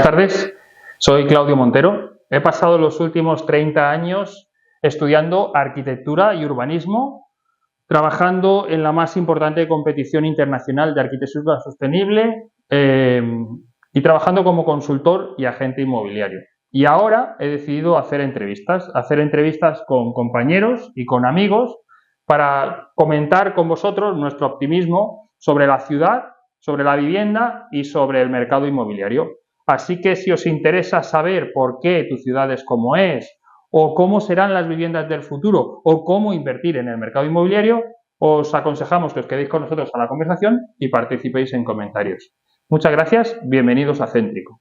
tardes, soy Claudio Montero. He pasado los últimos 30 años estudiando arquitectura y urbanismo, trabajando en la más importante competición internacional de arquitectura sostenible y trabajando como consultor y agente inmobiliario. Y ahora he decidido hacer entrevistas con compañeros y con amigos para comentar con vosotros nuestro optimismo sobre la ciudad, sobre la vivienda y sobre el mercado inmobiliario. Así que si os interesa saber por qué tu ciudad es como es, o cómo serán las viviendas del futuro, o cómo invertir en el mercado inmobiliario, os aconsejamos que os quedéis con nosotros a la conversación y participéis en comentarios. Muchas gracias, bienvenidos a Céntrico.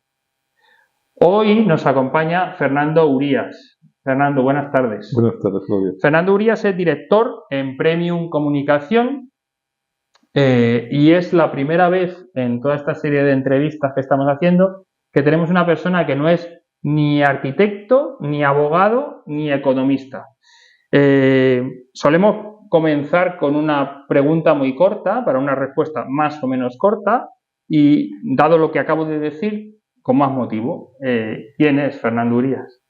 Hoy nos acompaña Fernando Urías. Fernando, buenas tardes. Buenas tardes, Claudio. Fernando Urías es director en Premium Comunicación y es la primera vez en toda esta serie de entrevistas que estamos haciendo que tenemos una persona que no es ni arquitecto, ni abogado, ni economista. Solemos comenzar con una pregunta muy corta para una respuesta más o menos corta y, dado lo que acabo de decir, con más motivo. ¿Quién es Fernando Urías?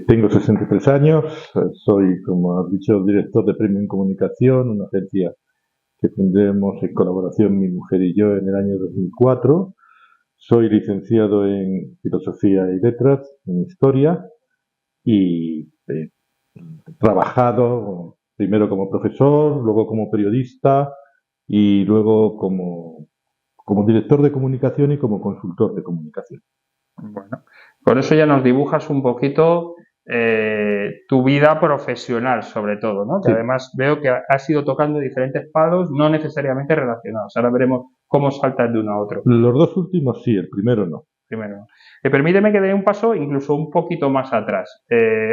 Tengo 63 años, soy, como has dicho, director de Premium Comunicación, una agencia que fundemos en colaboración mi mujer y yo en el año 2004. Soy licenciado en Filosofía y Letras, en Historia, y he trabajado primero como profesor, luego como periodista y luego como director de comunicación y como consultor de comunicación. Bueno, por eso ya nos dibujas un poquito tu vida profesional, sobre todo, ¿no? Sí. Que además veo que has ido tocando diferentes palos, no necesariamente relacionados. Ahora veremos cómo saltas de uno a otro. Los dos últimos sí, el primero no. Primero. Permíteme que dé un paso incluso un poquito más atrás.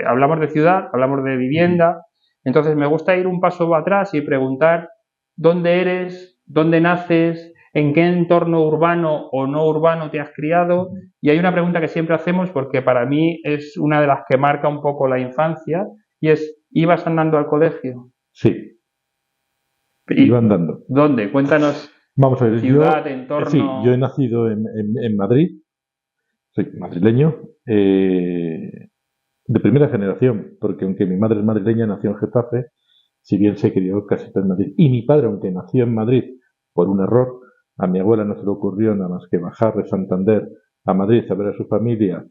Hablamos de ciudad, hablamos de vivienda, entonces me gusta ir un paso atrás y preguntar dónde eres, dónde naces, en qué entorno urbano o no urbano te has criado. Y hay una pregunta que siempre hacemos porque para mí es una de las que marca un poco la infancia y es, ¿ibas andando al colegio? Sí, iba andando. ¿Dónde? Cuéntanos. Vamos a ver, ciudad, entorno. Sí, yo he nacido en Madrid, soy madrileño, de primera generación, porque aunque mi madre es madrileña, nació en Getafe, si bien se crió casi todo en Madrid. Y mi padre, aunque nació en Madrid por un error, a mi abuela no se le ocurrió nada más que bajar de Santander a Madrid a ver a su familia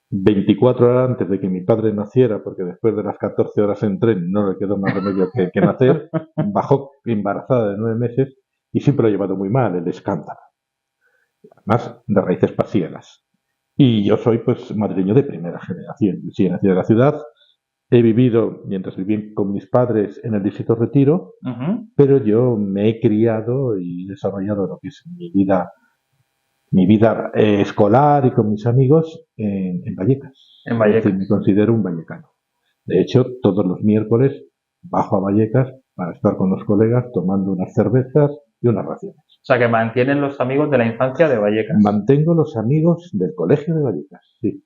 24 horas antes de que mi padre naciera, porque después de las 14 horas en tren no le quedó más remedio que nacer. Bajó embarazada de 9 meses y siempre lo ha llevado muy mal, el escándalo. Además, de raíces pasiegas. Y yo soy, pues, madrileño de primera generación. Sí, he nacido en la ciudad. He vivido, mientras viví con mis padres, en el Distrito Retiro, pero yo me he criado y desarrollado lo que es mi vida escolar y con mis amigos en Vallecas. En Vallecas. Es decir, me considero un vallecano. De hecho, todos los miércoles bajo a Vallecas para estar con los colegas tomando unas cervezas y unas raciones. O sea, que mantienen los amigos de la infancia de Vallecas. Mantengo los amigos del colegio de Vallecas, sí.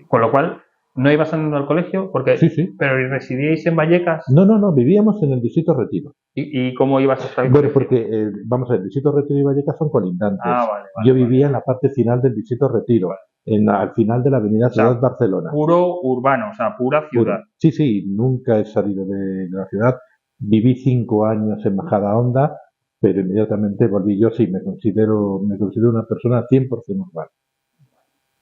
Con lo cual, ¿no ibas andando al colegio? Porque, Sí. ¿Pero residíais en Vallecas? No, vivíamos en el Distrito Retiro. ¿Y cómo ibas hasta el Bueno, colegio? porque, vamos a ver, el Distrito Retiro y Vallecas son colindantes. Vale. Yo vivía en la parte final del Distrito Retiro, al final de la avenida Ciudad Barcelona. Puro urbano, o sea, pura ciudad. Sí, nunca he salido de la ciudad. Viví 5 años en Majadahonda, pero inmediatamente volví. Yo sí, me considero una persona 100% urbana.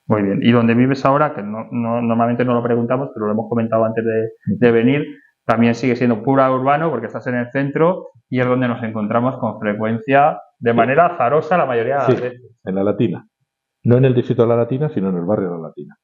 Muy bien. ¿Y dónde vives ahora? Que normalmente no lo preguntamos, pero lo hemos comentado antes de venir. También sigue siendo pura urbano porque estás en el centro y es donde nos encontramos con frecuencia, de manera azarosa la mayoría de las veces. En la Latina. No en el distrito de la Latina, sino en el barrio de la Latina.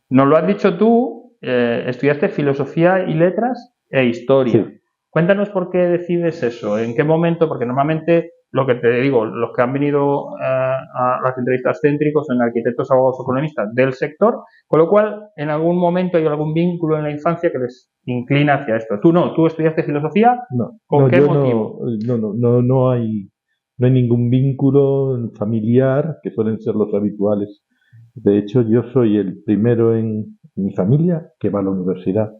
Nos lo has dicho tú, estudiaste Filosofía y Letras e Historia. Sí. Cuéntanos por qué decides eso, en qué momento, porque normalmente lo que te digo, los que han venido a las entrevistas Céntricos son arquitectos, abogados o economistas del sector, con lo cual en algún momento hay algún vínculo en la infancia que les inclina hacia esto. ¿Tú no? ¿Tú estudiaste Filosofía? No. ¿Con qué motivo? No hay ningún vínculo familiar, que suelen ser los habituales. De hecho, yo soy el primero en mi familia que va a la universidad.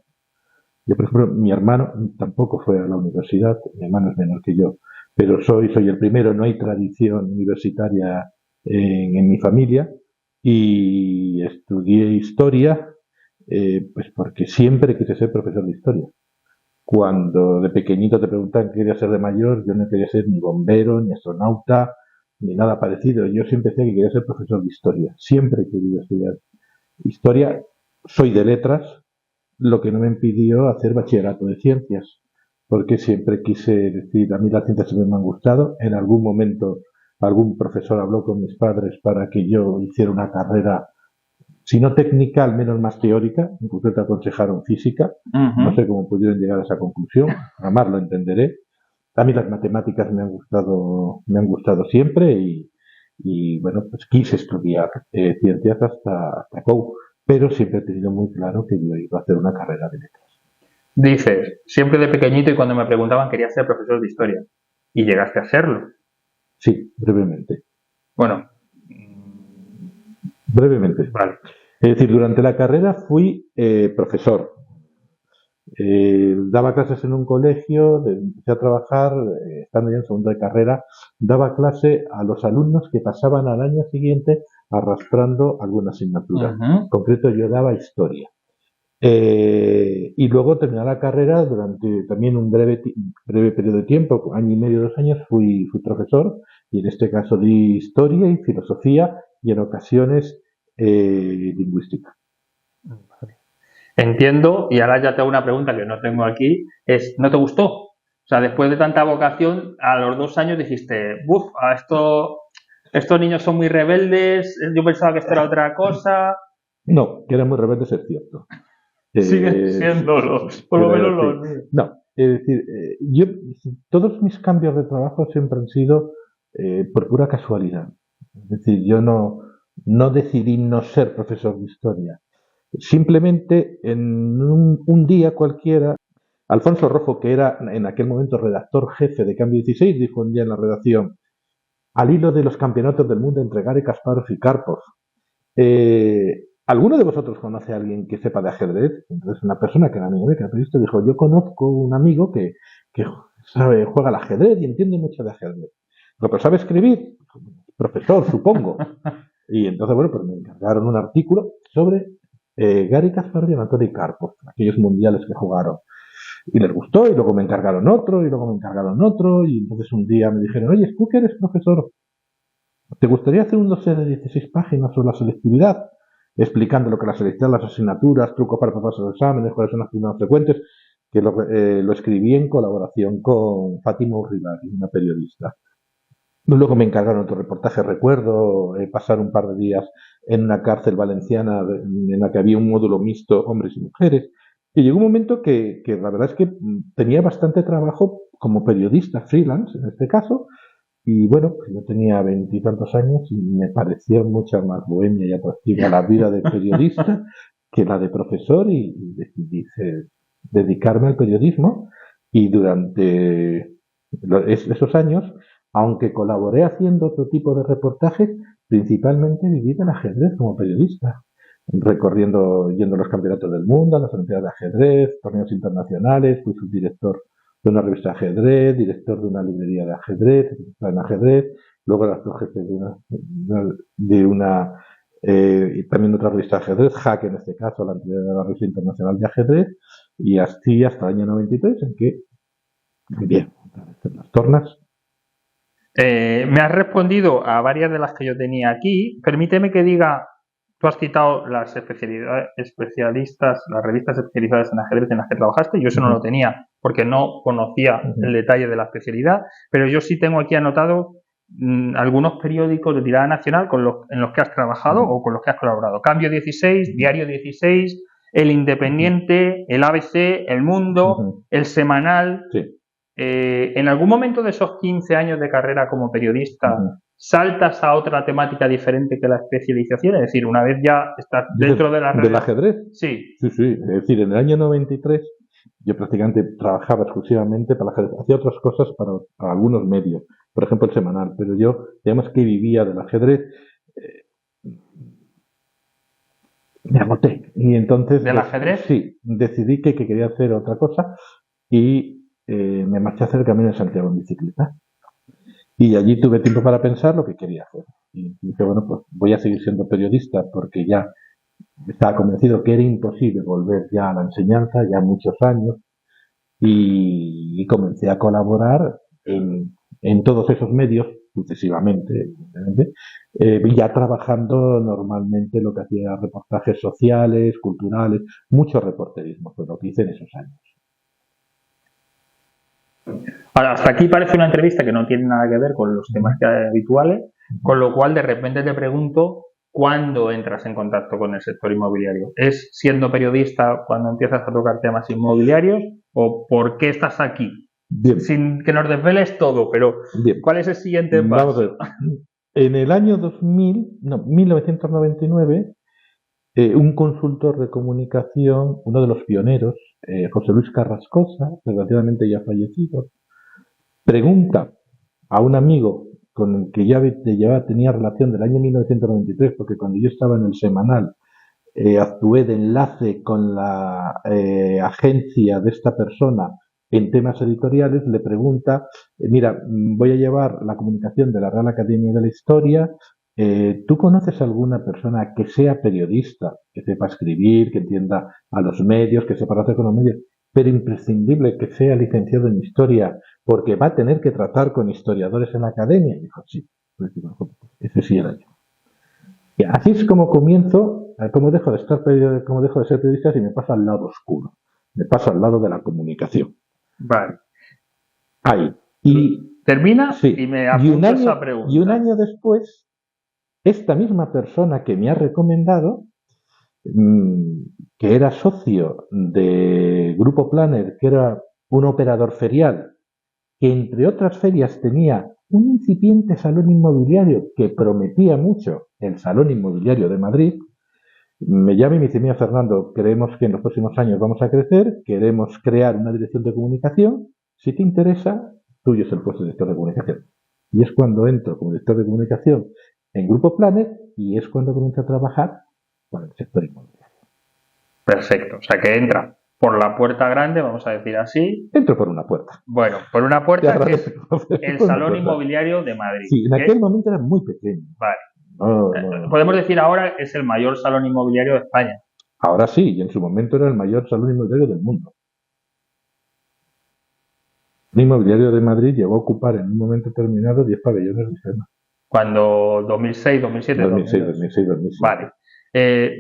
Yo, por ejemplo, mi hermano tampoco fue a la universidad, mi hermano es menor que yo. pero soy el primero, no hay tradición universitaria en mi familia y estudié historia pues porque siempre quise ser profesor de historia. Cuando de pequeñito te preguntan qué quería ser de mayor, yo no quería ser ni bombero, ni astronauta, ni nada parecido. Yo siempre decía que quería ser profesor de historia. Siempre he querido estudiar historia. Soy de letras, lo que no me impidió hacer bachillerato de ciencias, porque siempre quise decir, a mí las ciencias siempre me han gustado. En algún momento algún profesor habló con mis padres para que yo hiciera una carrera, si no técnica, al menos más teórica. Incluso te aconsejaron física. No sé cómo pudieron llegar a esa conclusión, jamás lo entenderé. A mí las matemáticas me han gustado siempre y bueno, pues quise estudiar ciencias hasta COU, pero siempre he tenido muy claro que yo iba a hacer una carrera de letras. Dices, siempre de pequeñito y cuando me preguntaban quería ser profesor de historia. ¿Y llegaste a serlo? Sí, brevemente. Bueno. Brevemente. Vale. Es decir, durante la carrera fui profesor. Daba clases en un colegio, empecé a trabajar, estando ya en segundo de carrera, daba clase a los alumnos que pasaban al año siguiente arrastrando alguna asignatura. En concreto yo daba historia. Y luego terminé la carrera durante también un breve periodo de tiempo, año y medio, 2 años, fui profesor y en este caso di historia y filosofía y en ocasiones lingüística. Entiendo, y ahora ya te hago una pregunta que no tengo aquí, ¿no te gustó? O sea, después de tanta vocación, a los 2 años dijiste, ¡buf! Estos niños son muy rebeldes, yo pensaba que esto era otra cosa. No, que eran muy rebeldes es cierto. Siguen siéndolo, por lo menos los míos. No, es decir, yo, todos mis cambios de trabajo siempre han sido por pura casualidad. Es decir, yo no decidí no ser profesor de historia. Simplemente en un día cualquiera, Alfonso Rojo, que era en aquel momento redactor jefe de Cambio 16, dijo un día en la redacción, al hilo de los campeonatos del mundo entre Garry Kasparov y Karpov, ¿alguno de vosotros conoce a alguien que sepa de ajedrez? Entonces una persona que era amigo de periodista dijo, yo conozco un amigo que juega al ajedrez y entiende mucho de ajedrez. ¿Pero sabe escribir? Profesor, supongo. Y entonces, bueno, pues me encargaron un artículo sobre Garry Kasparov y Anatoly Karpov, aquellos mundiales que jugaron. Y les gustó, y luego me encargaron otro, y luego me encargaron otro, y entonces un día me dijeron, oye, tú que eres profesor, ¿te gustaría hacer un dossier de 16 páginas sobre la selectividad? Explicando lo que la selectividad, las asignaturas, trucos para pasar los exámenes, cuáles son las primeras frecuentes, que lo escribí en colaboración con Fátima Uribarri, una periodista. Luego me encargaron otro reportaje, recuerdo pasar un par de días en una cárcel valenciana en la que había un módulo mixto hombres y mujeres. Y llegó un momento que la verdad es que tenía bastante trabajo como periodista freelance, en este caso, y bueno, pues yo tenía 20 y tantos años y me parecía mucha más bohemia y atractiva la vida de periodista que la de profesor y decidí dedicarme al periodismo y durante esos años, aunque colaboré haciendo otro tipo de reportajes, principalmente viví del ajedrez como periodista, yendo a los campeonatos del mundo, a las Olimpiadas de ajedrez, torneos internacionales, fui subdirector de una revista de ajedrez, director de una librería de ajedrez, en ajedrez, luego era jefe de una y también otra revista de ajedrez, Hack en este caso, la anterior de la revista internacional de ajedrez, y así hasta el año 93 en que bien, las tornas. Me has respondido a varias de las que yo tenía aquí. Permíteme que diga, tú has citado las especialistas, las revistas especializadas en ajedrez en las que trabajaste. Yo eso no lo tenía porque no conocía el detalle de la especialidad, pero yo sí tengo aquí anotado algunos periódicos de tirada nacional en los que has trabajado o con los que has colaborado. Cambio 16, Diario 16, El Independiente, el ABC, El Mundo, El Semanal. Sí. ¿En algún momento de esos 15 años de carrera como periodista saltas a otra temática diferente que la especialización? Es decir, una vez ya estás dentro de la red. ¿Del ajedrez? Sí. Sí. Es decir, en el año 93 yo prácticamente trabajaba exclusivamente para el ajedrez. Hacía otras cosas para algunos medios, por ejemplo el Semanal, pero yo, digamos que vivía del ajedrez. Me agoté. Y entonces... ¿Del ajedrez? Sí, decidí que quería hacer otra cosa y me marché a hacer el Camino de Santiago en bicicleta. Y allí tuve tiempo para pensar lo que quería hacer. Y dije, bueno, pues voy a seguir siendo periodista porque ya estaba convencido que era imposible volver ya a la enseñanza, ya muchos años, y comencé a colaborar en todos esos medios sucesivamente, evidentemente, ya trabajando normalmente lo que hacía reportajes sociales, culturales, mucho reporterismo, fue lo que hice en esos años. Ahora, hasta aquí parece una entrevista que no tiene nada que ver con los temas habituales, con lo cual de repente te pregunto, ¿cuándo entras en contacto con el sector inmobiliario? ¿Es siendo periodista cuando empiezas a tocar temas inmobiliarios o por qué estás aquí? Bien. Sin que nos desveles todo, pero Bien. ¿cuál es el siguiente paso? Vamos a ver. En el año 1999, un consultor de comunicación, uno de los pioneros, José Luis Carrascosa, relativamente ya fallecido, pregunta a un amigo con el que ya tenía relación del año 1993, porque cuando yo estaba en el Semanal actué de enlace con la agencia de esta persona en temas editoriales, le pregunta, mira, voy a llevar la comunicación de la Real Academia de la Historia, ¿tú conoces alguna persona que sea periodista, que sepa escribir, que entienda a los medios, que sepa hacer con los medios, pero imprescindible que sea licenciado en Historia, porque va a tener que tratar con historiadores en la academia? Y dijo, sí, ese sí era yo. Y así es como comienzo, como dejo de ser periodista y me paso al lado oscuro, me paso al lado de la comunicación. Vale. Ahí. Y termina sí, y me apunto esa pregunta. Y un año después, esta misma persona que me ha recomendado, que era socio de Grupo Planner, que era un operador ferial, que entre otras ferias tenía un incipiente salón inmobiliario que prometía mucho, el Salón Inmobiliario de Madrid, me llama y me dice, mira Fernando, creemos que en los próximos años vamos a crecer, queremos crear una dirección de comunicación, si te interesa, tuyo es el puesto de director de comunicación. Y es cuando entro como director de comunicación en Grupo Planet y es cuando comienzo a trabajar con el sector inmobiliario. Perfecto, o sea que entra por la puerta grande, vamos a decir así. Entro por una puerta. Bueno, por una puerta que es el Salón Inmobiliario de Madrid. Sí, en aquel momento era muy pequeño. Vale. Podemos decir ahora es el mayor salón inmobiliario de España. Ahora sí, y en su momento era el mayor salón inmobiliario del mundo. El inmobiliario de Madrid llegó a ocupar en un momento determinado 10 pabellones de IFEMA. Cuando 2006, 2007, 2006. Vale.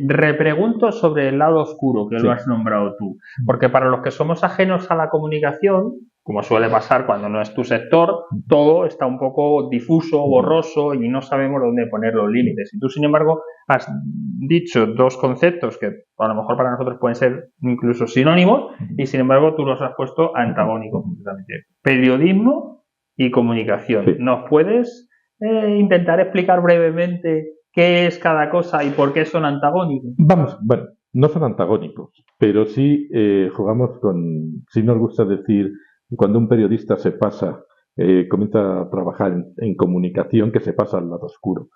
Repregunto sobre el lado oscuro, que lo has nombrado tú, porque para los que somos ajenos a la comunicación, como suele pasar cuando no es tu sector, todo está un poco difuso, borroso y no sabemos dónde poner los límites. Y tú, sin embargo, has dicho dos conceptos que a lo mejor para nosotros pueden ser incluso sinónimos y, sin embargo, tú los has puesto antagónicos completamente. Periodismo y comunicación. Sí. ¿Nos puedes intentar explicar brevemente qué es cada cosa y por qué son antagónicos? Vamos, bueno, no son antagónicos, pero sí jugamos con, sí nos gusta decir, cuando un periodista se pasa, comienza a trabajar en comunicación, que se pasa al lado oscuro.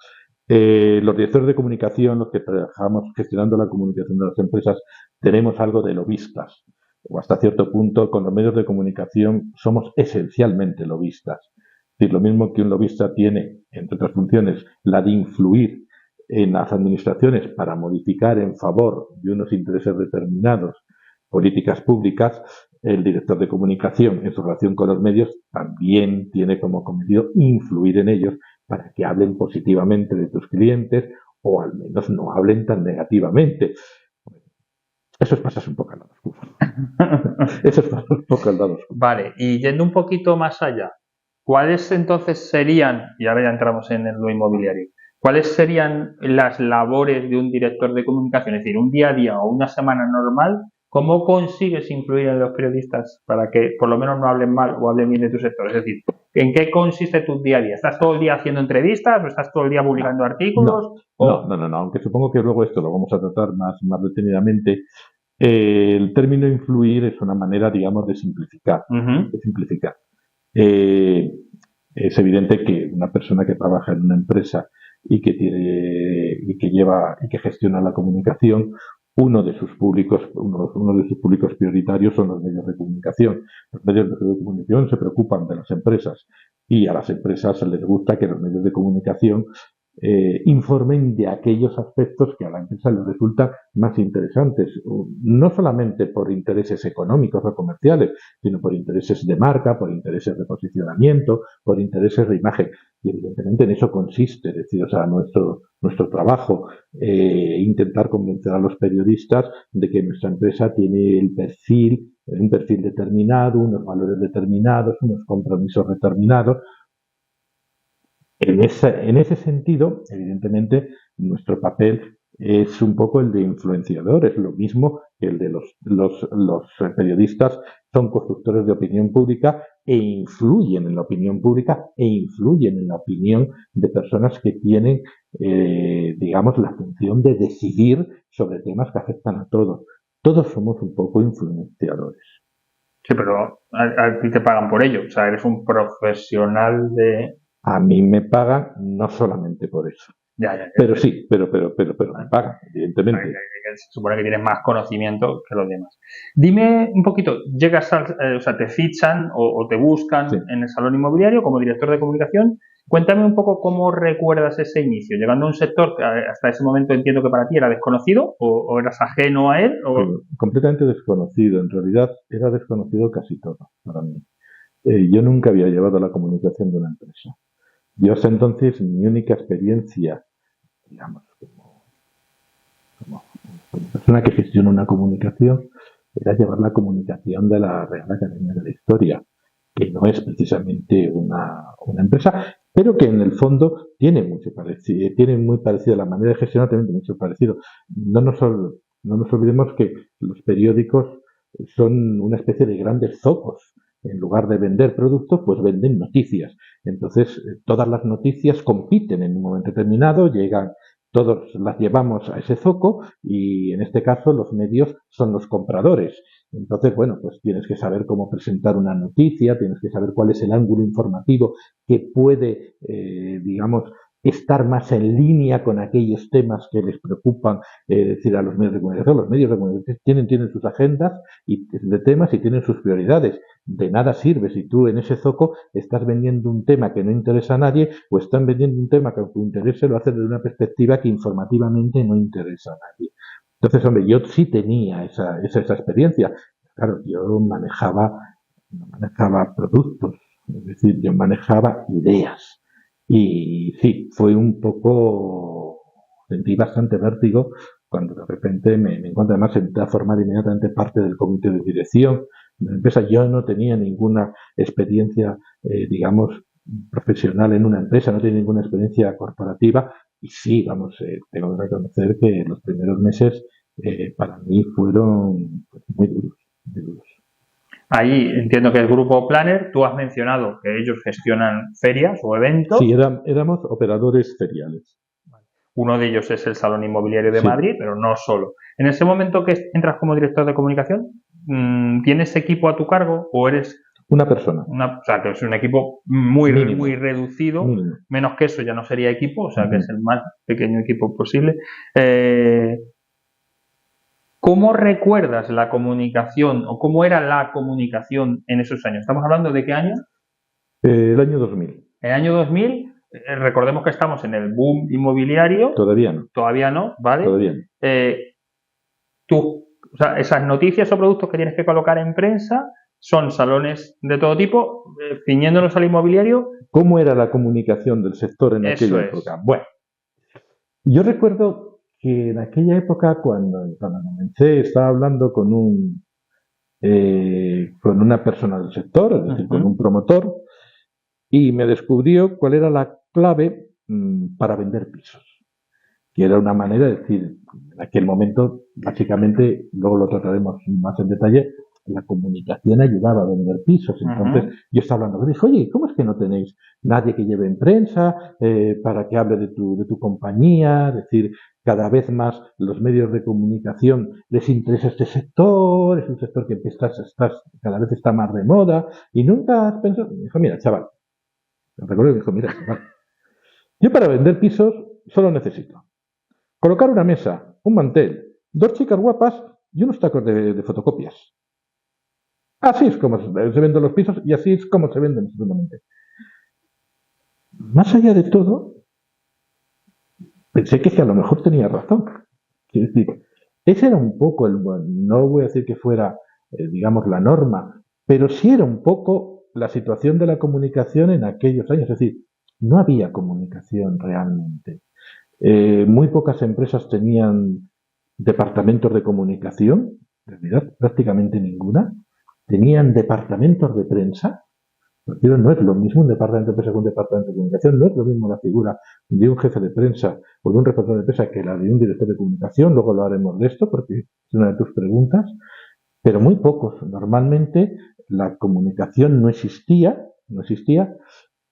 Los directores de comunicación, los que trabajamos gestionando la comunicación de las empresas, tenemos algo de lobistas, o hasta cierto punto con los medios de comunicación somos esencialmente lobistas. Es decir, lo mismo que un lobista tiene, entre otras funciones, la de influir en las administraciones para modificar en favor de unos intereses determinados políticas públicas, el director de comunicación en su relación con los medios también tiene como cometido influir en ellos para que hablen positivamente de tus clientes o al menos no hablen tan negativamente. Eso es pasarse un poco al lado oscuro. Eso es pasarse un poco al lado oscuro. Vale, y yendo un poquito más allá, ¿cuáles entonces serían, y ahora ya entramos en lo inmobiliario, cuáles serían las labores de un director de comunicación? Es decir, un día a día o una semana normal, ¿cómo consigues influir en los periodistas para que por lo menos no hablen mal o hablen bien de tu sector? Es decir, ¿en qué consiste tu día a día? ¿Estás todo el día haciendo entrevistas o estás todo el día publicando artículos? No, aunque supongo que luego esto lo vamos a tratar más detenidamente. El término influir es una manera, digamos, de simplificar. Es evidente que una persona que trabaja en una empresa y que gestiona la comunicación, uno de sus públicos prioritarios son los medios de comunicación. Los medios de comunicación se preocupan de las empresas Y a las empresas les gusta que los medios de comunicación informen de aquellos aspectos que a la empresa les resultan más interesantes, no solamente por intereses económicos o comerciales, sino por intereses de marca, por intereses de posicionamiento, por intereses de imagen. Y evidentemente en eso consiste, es decir, o sea, nuestro trabajo, intentar convencer a los periodistas de que nuestra empresa tiene un perfil determinado, unos valores determinados, unos compromisos determinados. En ese sentido, evidentemente, nuestro papel es un poco el de influenciador, es lo mismo que el de los periodistas, son constructores de opinión pública e influyen en la opinión pública e influyen en la opinión de personas que tienen, digamos, la función de decidir sobre temas que afectan a todos. Todos somos un poco influenciadores. Sí, pero a ti te pagan por ello, o sea, eres un profesional de... A mí me pagan no solamente por eso. Ya. Pero sí, pero me pagan, evidentemente. Se supone que tienes más conocimiento que los demás. Dime un poquito, llegas o sea, te fichan o te buscan en el salón inmobiliario como director de comunicación. Cuéntame un poco cómo recuerdas ese inicio, llegando a un sector que hasta ese momento entiendo que para ti era desconocido o eras ajeno a él. Completamente desconocido, en realidad era desconocido casi todo para mí. Yo nunca había llevado la comunicación de una empresa. Yo hasta entonces mi única experiencia, digamos, como persona que gestiona una comunicación, era llevar la comunicación de la Real Academia de la Historia, que no es precisamente una empresa, pero que en el fondo tiene muy parecido, la manera de gestionar tiene mucho parecido. No nos olvidemos que los periódicos son una especie de grandes zocos. En lugar de vender productos, pues venden noticias. Entonces, todas las noticias compiten en un momento determinado, todos las llevamos a ese zoco y en este caso los medios son los compradores. Entonces, bueno, pues tienes que saber cómo presentar una noticia, tienes que saber cuál es el ángulo informativo que puede, digamos, estar más en línea con aquellos temas que les preocupan, decir, a los medios de comunicación. Los medios de comunicación tienen sus agendas de temas y tienen sus prioridades. De nada sirve si tú en ese zoco estás vendiendo un tema que no interesa a nadie o están vendiendo un tema que aunque interese lo haces desde una perspectiva que informativamente no interesa a nadie. Entonces, hombre, yo sí tenía esa experiencia. Claro, yo no manejaba productos, es decir, yo manejaba ideas. Y sí, fue un poco, sentí bastante vértigo cuando de repente me encuentro, además entré a formar inmediatamente parte del comité de dirección de la empresa. Yo no tenía ninguna experiencia, digamos, profesional en una empresa, no tenía ninguna experiencia corporativa y sí, vamos, tengo que reconocer que los primeros meses para mí fueron muy duros, muy duros. Ahí entiendo que el grupo Planner, tú has mencionado que ellos gestionan ferias o eventos. Sí, éramos operadores feriales. Uno de ellos es el Salón Inmobiliario de Madrid, pero no solo. En ese momento que entras como director de comunicación, ¿tienes equipo a tu cargo o eres una persona? O sea, que es un equipo muy reducido. Mínimo. Menos que eso ya no sería equipo, o sea, que es el más pequeño equipo posible. ¿Cómo recuerdas la comunicación o cómo era la comunicación en esos años? ¿Estamos hablando de qué año? El año 2000. El año 2000, recordemos que estamos en el boom inmobiliario. Todavía no. Todavía no, ¿vale? Todavía no. O sea, esas noticias o productos que tienes que colocar en prensa son salones de todo tipo, ciñéndonos al inmobiliario. ¿Cómo era la comunicación del sector en aquella época? Bueno, yo recuerdo que en aquella época, cuando comencé, estaba hablando con una persona del sector, es decir, con un promotor, y me descubrió cuál era la clave para vender pisos. Que era una manera de decir, en aquel momento, básicamente, luego lo trataremos más en detalle, la comunicación ayudaba a vender pisos. Entonces, yo estaba hablando, dije, oye, ¿cómo es que no tenéis nadie que lleve en prensa para que hable de tu compañía? Es decir, cada vez más los medios de comunicación les interesa este sector, es un sector que cada vez está más de moda, y nunca has pensado. Me dijo, mira, chaval, me recuerdo que me dijo, mira, chaval, yo para vender pisos solo necesito colocar una mesa, un mantel, 2 chicas guapas y unos tacos de fotocopias. Así es como se venden los pisos y así es como se venden seguramente. más allá de todo, pensé que a lo mejor tenía razón. Quiero decir, ese era un poco no voy a decir que fuera, digamos, la norma, pero sí era un poco la situación de la comunicación en aquellos años. Es decir, no había comunicación realmente. Muy pocas empresas tenían departamentos de comunicación, en realidad prácticamente ninguna. Tenían departamentos de prensa. Pero no es lo mismo un departamento de prensa que un departamento de comunicación, no es lo mismo la figura de un jefe de prensa o de un responsable de prensa que la de un director de comunicación. Luego lo haremos de esto porque es una de tus preguntas, pero muy pocos. Normalmente la comunicación no existía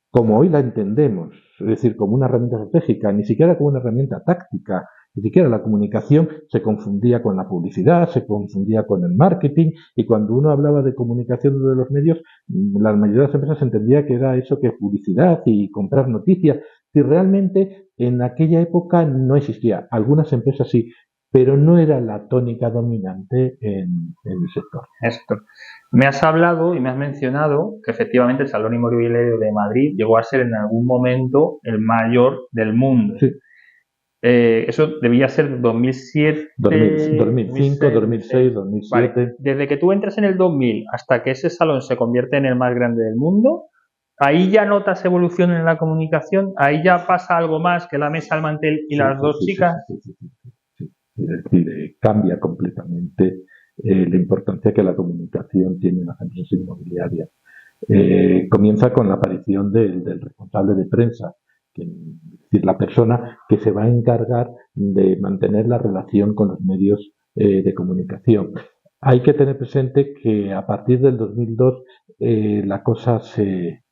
como hoy la entendemos, es decir, como una herramienta estratégica, ni siquiera como una herramienta táctica. Ni siquiera la comunicación se confundía con la publicidad, se confundía con el marketing, y cuando uno hablaba de comunicación de los medios, la mayoría de las empresas entendía que era eso, que publicidad y comprar noticias. Y realmente en aquella época no existía. Algunas empresas sí, pero no era la tónica dominante en el sector. Esto. Me has hablado y me has mencionado que efectivamente el Salón Inmobiliario de Madrid llegó a ser en algún momento el mayor del mundo. Sí. Eso debía ser 2007, 2005, 2006, 2007. Vale. Desde que tú entras en el 2000 hasta que ese salón se convierte en el más grande del mundo, ahí ya notas evolución en la comunicación, ahí ya pasa algo más que la mesa, el mantel y las dos chicas. Sí. Es decir, cambia completamente la importancia que la comunicación tiene en las empresas inmobiliarias. Comienza con la aparición del responsable de prensa, es decir, la persona que se va a encargar de mantener la relación con los medios de comunicación. Hay que tener presente que a partir del 2002 la cosa se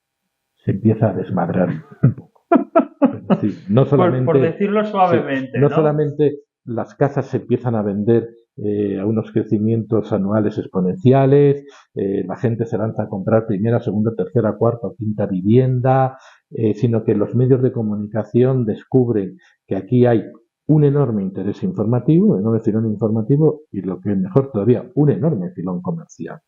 empieza a desmadrar un poco. Es decir, no solamente, por decirlo suavemente, no solamente las casas se empiezan a vender a unos crecimientos anuales exponenciales, la gente se lanza a comprar primera, segunda, tercera, cuarta o quinta vivienda, sino que los medios de comunicación descubren que aquí hay un enorme interés informativo, un enorme filón informativo y, lo que es mejor todavía, un enorme filón comercial.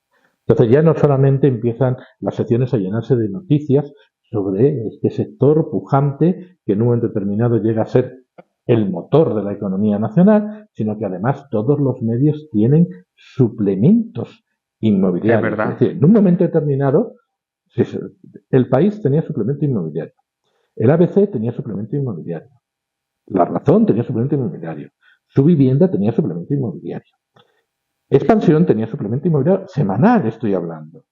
Entonces ya no solamente empiezan las secciones a llenarse de noticias sobre este sector pujante que en un momento determinado llega a ser el motor de la economía nacional, sino que además todos los medios tienen suplementos inmobiliarios. Es verdad. Es decir, en un momento determinado, el país tenía suplemento inmobiliario, el ABC tenía suplemento inmobiliario, La Razón tenía suplemento inmobiliario, Su Vivienda tenía suplemento inmobiliario, Expansión tenía suplemento inmobiliario semanal, estoy hablando.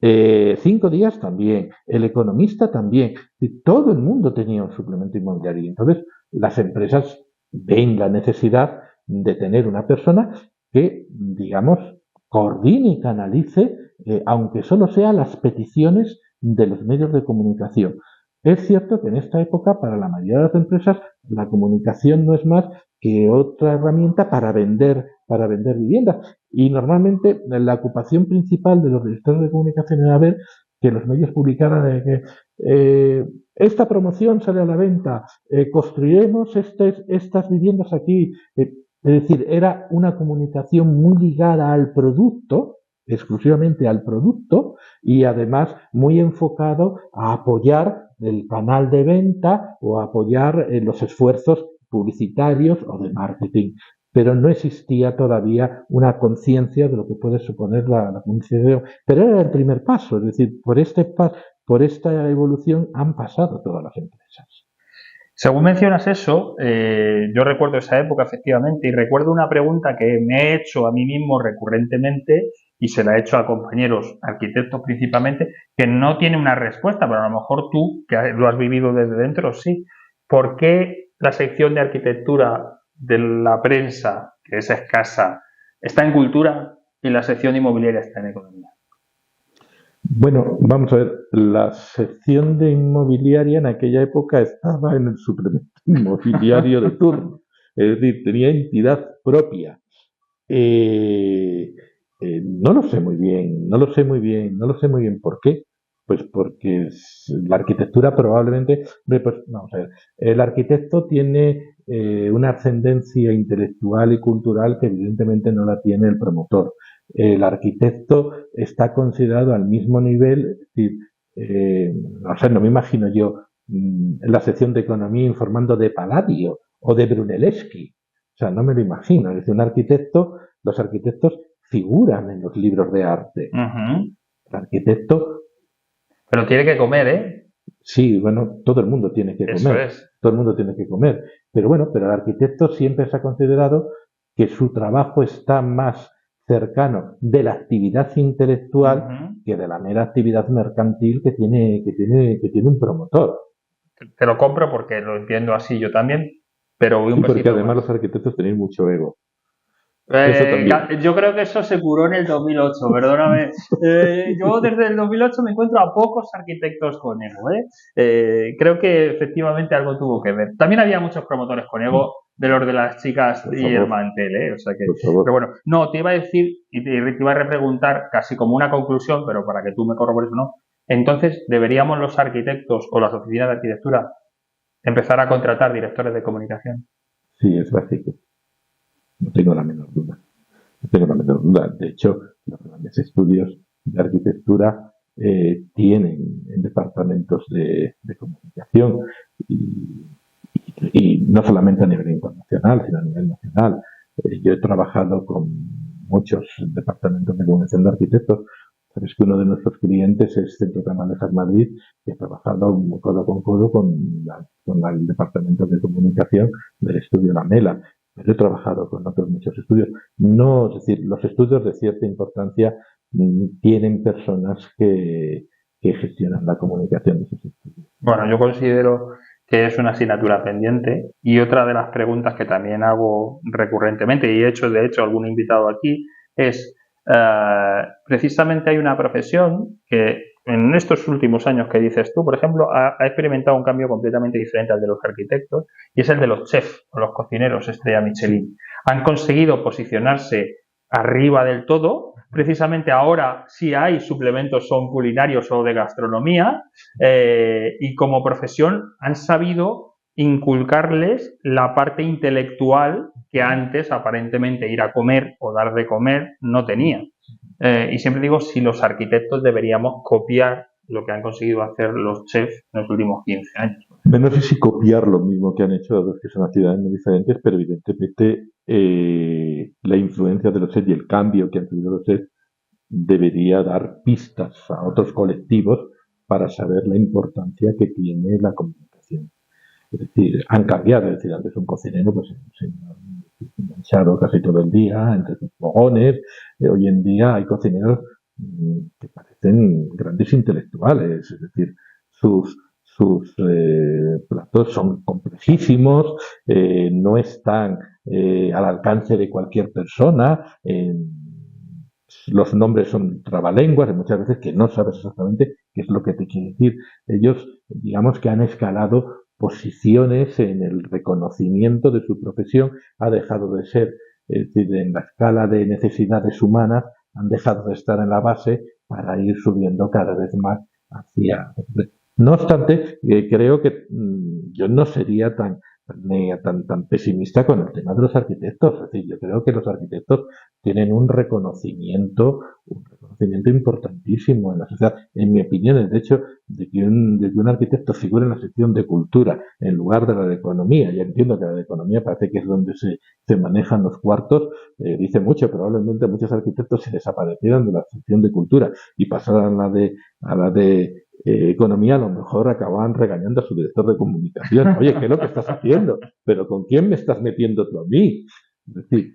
5 días también, El Economista también, y todo el mundo tenía un suplemento inmobiliario. Y entonces las empresas ven la necesidad de tener una persona que, digamos, coordine y canalice, aunque solo sea las peticiones de los medios de comunicación. Es cierto que en esta época, para la mayoría de las empresas, la comunicación no es más que otra herramienta para vender viviendas. Y normalmente la ocupación principal de los directores de comunicación era ver que los medios publicaran que esta promoción sale a la venta, construiremos estas viviendas aquí. Es decir, era una comunicación muy ligada al producto, exclusivamente al producto, y además muy enfocado a apoyar el canal de venta o a apoyar los esfuerzos publicitarios o de marketing. Pero no existía todavía una conciencia de lo que puede suponer la comunicación. Pero era el primer paso, es decir, por esta evolución han pasado todas las empresas. Según mencionas eso, yo recuerdo esa época efectivamente y recuerdo una pregunta que me he hecho a mí mismo recurrentemente y se la he hecho a compañeros arquitectos principalmente, que no tiene una respuesta, pero a lo mejor tú, que lo has vivido desde dentro, sí. ¿Por qué la sección de arquitectura de la prensa, que es escasa, está en cultura y la sección inmobiliaria está en economía? Bueno, vamos a ver, la sección de inmobiliaria en aquella época estaba en el suplemento inmobiliario de turno, es decir, tenía entidad propia. No lo sé muy bien por qué. Pues porque la arquitectura probablemente, pues vamos a ver, el arquitecto tiene una ascendencia intelectual y cultural que evidentemente no la tiene el promotor. El arquitecto está considerado al mismo nivel, es decir, no me imagino yo en la sección de economía informando de Palladio o de Brunelleschi. O sea, no me lo imagino. Es decir, los arquitectos figuran en los libros de arte. El arquitecto... Pero tiene que comer, ¿eh? Sí, bueno, todo el mundo tiene que comer. Eso es. Todo el mundo tiene que comer. Pero bueno, el arquitecto siempre se ha considerado que su trabajo está más cercano de la actividad intelectual que de la mera actividad mercantil que tiene un promotor. Te lo compro porque lo entiendo así yo también, pero voy un porque poquito además más. Los arquitectos tenéis mucho ego. Yo creo que eso se curó en el 2008, perdóname. Yo desde el 2008 me encuentro a pocos arquitectos con ego. Creo que efectivamente algo tuvo que ver. También había muchos promotores con ego de los de las chicas y el mantel. O sea que, pero bueno, no, te iba a decir y te iba a repreguntar casi como una conclusión, pero para que tú me corrobores o no. Entonces, ¿deberíamos los arquitectos o las oficinas de arquitectura empezar a contratar directores de comunicación? Sí, es básico. No tengo la menor duda. De hecho, los grandes estudios de arquitectura tienen departamentos de comunicación y no solamente a nivel internacional, sino a nivel nacional. Yo he trabajado con muchos departamentos de comunicación de arquitectos. Sabes que uno de nuestros clientes es Centro Canalejas Madrid, que ha trabajado codo con codo con el departamento de comunicación del estudio La Mela. Pero he trabajado con otros muchos estudios. No, es decir, los estudios de cierta importancia tienen personas que gestionan la comunicación de esos estudios. Bueno, yo considero que es una asignatura pendiente y otra de las preguntas que también hago recurrentemente y he hecho de hecho algún invitado aquí es precisamente hay una profesión que en estos últimos años que dices tú, por ejemplo, ha experimentado un cambio completamente diferente al de los arquitectos y es el de los chefs o los cocineros estrella Michelin. Han conseguido posicionarse arriba del todo. Precisamente ahora sí hay suplementos son culinarios o de gastronomía y como profesión han sabido inculcarles la parte intelectual que antes aparentemente ir a comer o dar de comer no tenía. Y siempre digo si los arquitectos deberíamos copiar lo que han conseguido hacer los chefs en los últimos 15 años. No sé si copiar lo mismo que han hecho, dados que son actividades muy diferentes, pero evidentemente la influencia de los chefs y el cambio que han tenido los chefs debería dar pistas a otros colectivos para saber la importancia que tiene la comunicación. Es decir, han cambiado, es decir, antes un cocinero pues se enganchado casi todo el día entre sus fogones. Hoy en día hay cocineros que parecen grandes intelectuales, es decir, sus platos son complejísimos, no están al alcance de cualquier persona, los nombres son trabalenguas, muchas veces que no sabes exactamente qué es lo que te quiere decir. Ellos, digamos que han escalado posiciones en el reconocimiento de su profesión, ha dejado de ser, es decir, en la escala de necesidades humanas, han dejado de estar en la base para ir subiendo cada vez más hacia... No obstante, creo que yo no sería tan pesimista con el tema de los arquitectos. Es decir, yo creo que los arquitectos tienen un reconocimiento importantísimo en la sociedad. En mi opinión, de hecho, de que un arquitecto figure en la sección de cultura en lugar de la de economía, ya entiendo que la de economía parece que es donde se manejan los cuartos, dice mucho. Probablemente muchos arquitectos se desaparecieran de la sección de cultura y pasaran a la de economía, a lo mejor acababan regañando a su director de comunicación. Oye, ¿qué es lo que estás haciendo? ¿Pero con quién me estás metiendo tú a mí? Es decir,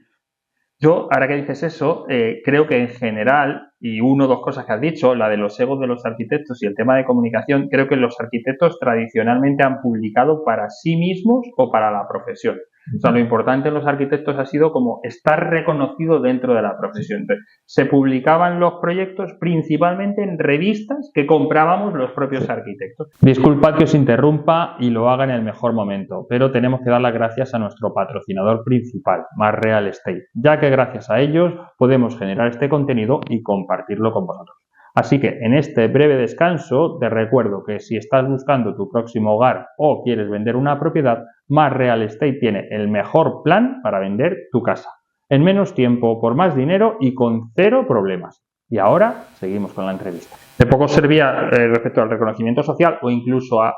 yo, ahora que dices eso, creo que en general, y una o dos cosas que has dicho, la de los egos de los arquitectos y el tema de comunicación, creo que los arquitectos tradicionalmente han publicado para sí mismos o para la profesión. O sea, lo importante en los arquitectos ha sido como estar reconocido dentro de la profesión. Entonces, se publicaban los proyectos principalmente en revistas que comprábamos los propios arquitectos. Disculpad que os interrumpa y lo haga en el mejor momento, pero tenemos que dar las gracias a nuestro patrocinador principal, Más Real Estate, ya que gracias a ellos podemos generar este contenido y compartirlo con vosotros. Así que en este breve descanso te recuerdo que si estás buscando tu próximo hogar o quieres vender una propiedad, Más Real Estate tiene el mejor plan para vender tu casa. En menos tiempo, por más dinero y con cero problemas. Y ahora seguimos con la entrevista. De poco servía respecto al reconocimiento social o incluso a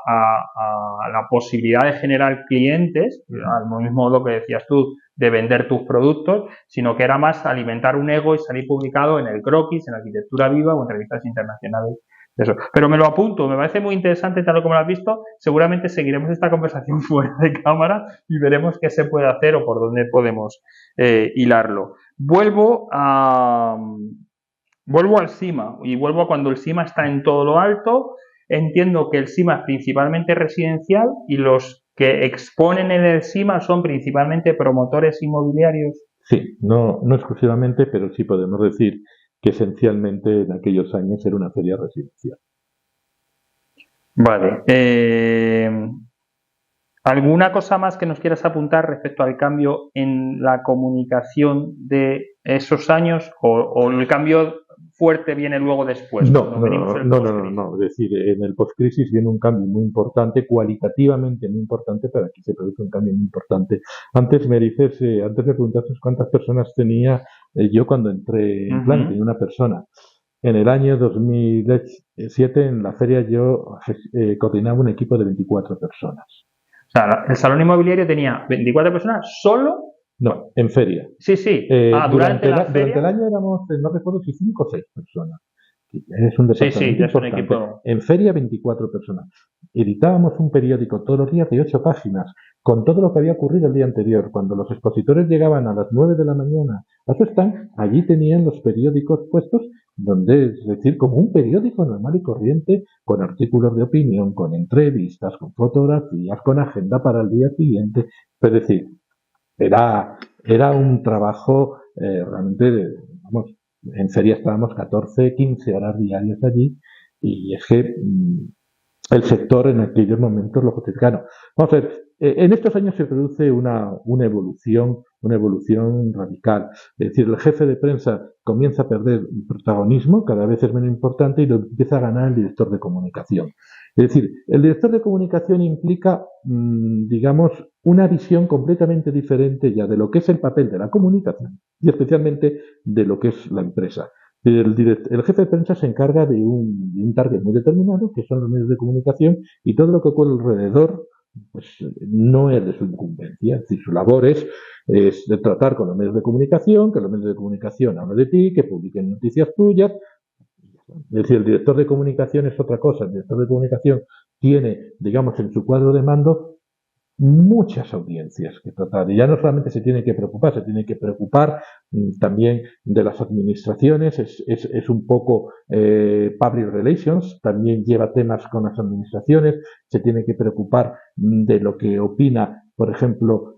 la posibilidad de generar clientes, al mismo modo que decías tú, de vender tus productos, sino que era más alimentar un ego y salir publicado en el Croquis, en Arquitectura Viva o en revistas internacionales. Eso. Pero me lo apunto, me parece muy interesante tal como lo has visto. Seguramente seguiremos esta conversación fuera de cámara y veremos qué se puede hacer o por dónde podemos hilarlo. Vuelvo al SIMA y vuelvo a cuando el SIMA está en todo lo alto. Entiendo que el SIMA es principalmente residencial y los que exponen en el SIMA son principalmente promotores inmobiliarios. Sí, no exclusivamente, pero sí podemos decir que esencialmente en aquellos años era una feria residencial. Vale. ¿Alguna cosa más que nos quieras apuntar respecto al cambio en la comunicación de esos años o el cambio fuerte viene luego después? No. Es decir, en el post-crisis viene un cambio muy importante, cualitativamente muy importante, pero aquí se produce un cambio muy importante. Antes me preguntaste cuántas personas tenía yo cuando entré en plan, tenía una persona. En el año 2007 en la feria yo coordinaba un equipo de 24 personas. O sea, el salón inmobiliario tenía 24 personas solo. No, en feria. Sí. Durante el año éramos, no recuerdo si 5 o 6 personas. Es un departamento importante. Es un equipo. En feria 24 personas. Editábamos un periódico todos los días de 8 páginas, con todo lo que había ocurrido el día anterior. Cuando los expositores llegaban a las 9 de la mañana a su stand, allí tenían los periódicos puestos, donde, es decir, como un periódico normal y corriente, con artículos de opinión, con entrevistas, con fotografías, con agenda para el día siguiente. Es decir, era un trabajo realmente, vamos, en feria estábamos 14, 15 horas diarias allí, y es que el sector en aquellos momentos lo justificaron. Vamos a ver, en estos años se produce una evolución radical. Es decir, el jefe de prensa comienza a perder protagonismo, cada vez es menos importante, y lo empieza a ganar el director de comunicación. Es decir, el director de comunicación implica, digamos, una visión completamente diferente ya de lo que es el papel de la comunicación y especialmente de lo que es la empresa. El jefe de prensa se encarga de un target muy determinado, que son los medios de comunicación, y todo lo que ocurre alrededor pues no es de su incumbencia. Es decir, su labor es de tratar con los medios de comunicación, que los medios de comunicación hablen de ti, que publiquen noticias tuyas. Es decir, el director de comunicación es otra cosa. El director de comunicación tiene, digamos, en su cuadro de mando muchas audiencias que tratar. Y ya no solamente se tiene que preocupar también de las administraciones, es un poco public relations, también lleva temas con las administraciones, se tiene que preocupar de lo que opina, por ejemplo,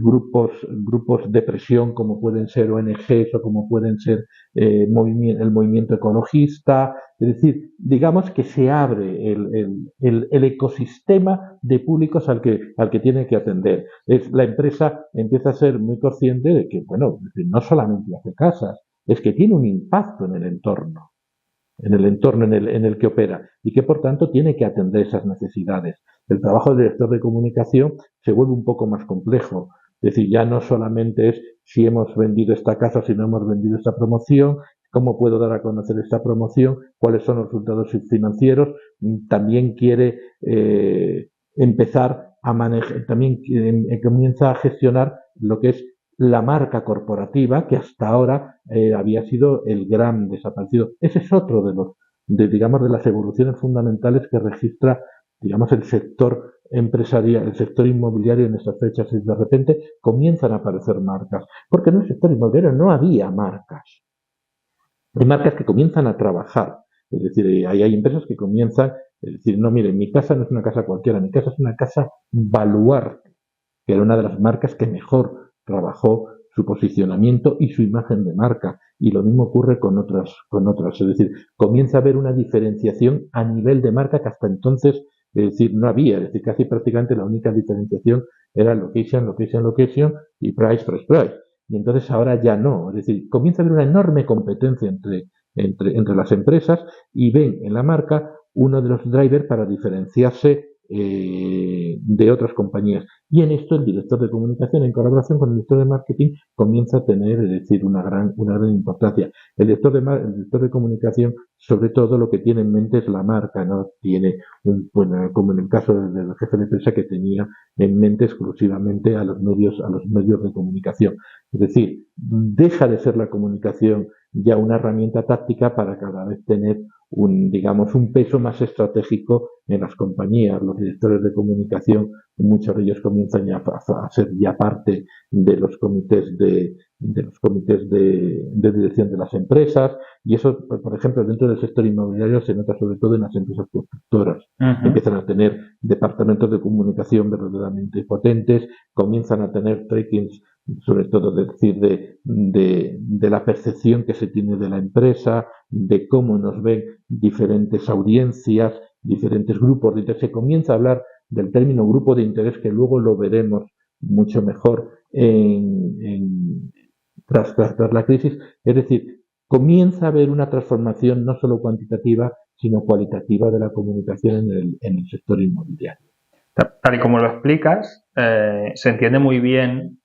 grupos de presión como pueden ser ONGs o como pueden ser el movimiento ecologista. Es decir, digamos que se abre el ecosistema de públicos al que tiene que atender. La empresa empieza a ser muy consciente de que, bueno, no solamente hace casas, es que tiene un impacto en el entorno en el que opera, y que por tanto tiene que atender esas necesidades. El trabajo del director de comunicación se vuelve un poco más complejo. Es decir, ya no solamente es si hemos vendido esta casa o si no hemos vendido esta promoción, cómo puedo dar a conocer esta promoción, cuáles son los resultados financieros. También quiere empezar a manejar, también comienza a gestionar lo que es la marca corporativa, que hasta ahora había sido el gran desaparecido. Ese es otro de las evoluciones fundamentales que registra, digamos, el sector empresarial, el sector inmobiliario en estas fechas, y de repente comienzan a aparecer marcas, porque en el sector inmobiliario no había marcas. Hay marcas que comienzan a trabajar, es decir, hay empresas que comienzan, es decir, no, mire, mi casa no es una casa cualquiera, mi casa es una casa Baluarte, que era una de las marcas que mejor trabajó su posicionamiento y su imagen de marca, y lo mismo ocurre con otras, es decir, comienza a haber una diferenciación a nivel de marca que hasta entonces, es decir, no había, es decir, casi prácticamente la única diferenciación era location y price. Y entonces ahora ya no, es decir, comienza a haber una enorme competencia entre las empresas, y ven en la marca uno de los drivers para diferenciarse de otras compañías. Y en esto el director de comunicación, en colaboración con el director de marketing, comienza a tener, es decir, una gran importancia. El director de comunicación, sobre todo, lo que tiene en mente es la marca, no tiene, como en el caso del jefe de empresa, que tenía en mente exclusivamente a los medios de comunicación. Es decir, deja de ser la comunicación ya una herramienta táctica para cada vez tener un peso más estratégico en las compañías. Los directores de comunicación, muchos de ellos comienzan ya a ser ya parte de los comités de dirección de las empresas, y eso, por ejemplo, dentro del sector inmobiliario se nota sobre todo en las empresas constructoras. Empiezan a tener departamentos de comunicación verdaderamente potentes, comienzan a tener trackings, sobre todo de la percepción que se tiene de la empresa, de cómo nos ven diferentes audiencias, diferentes grupos de interés. Se comienza a hablar del término grupo de interés, que luego lo veremos mucho mejor tras la crisis. Es decir, comienza a haber una transformación no solo cuantitativa, sino cualitativa de la comunicación en el sector inmobiliario. Tal y como lo explicas, se entiende muy bien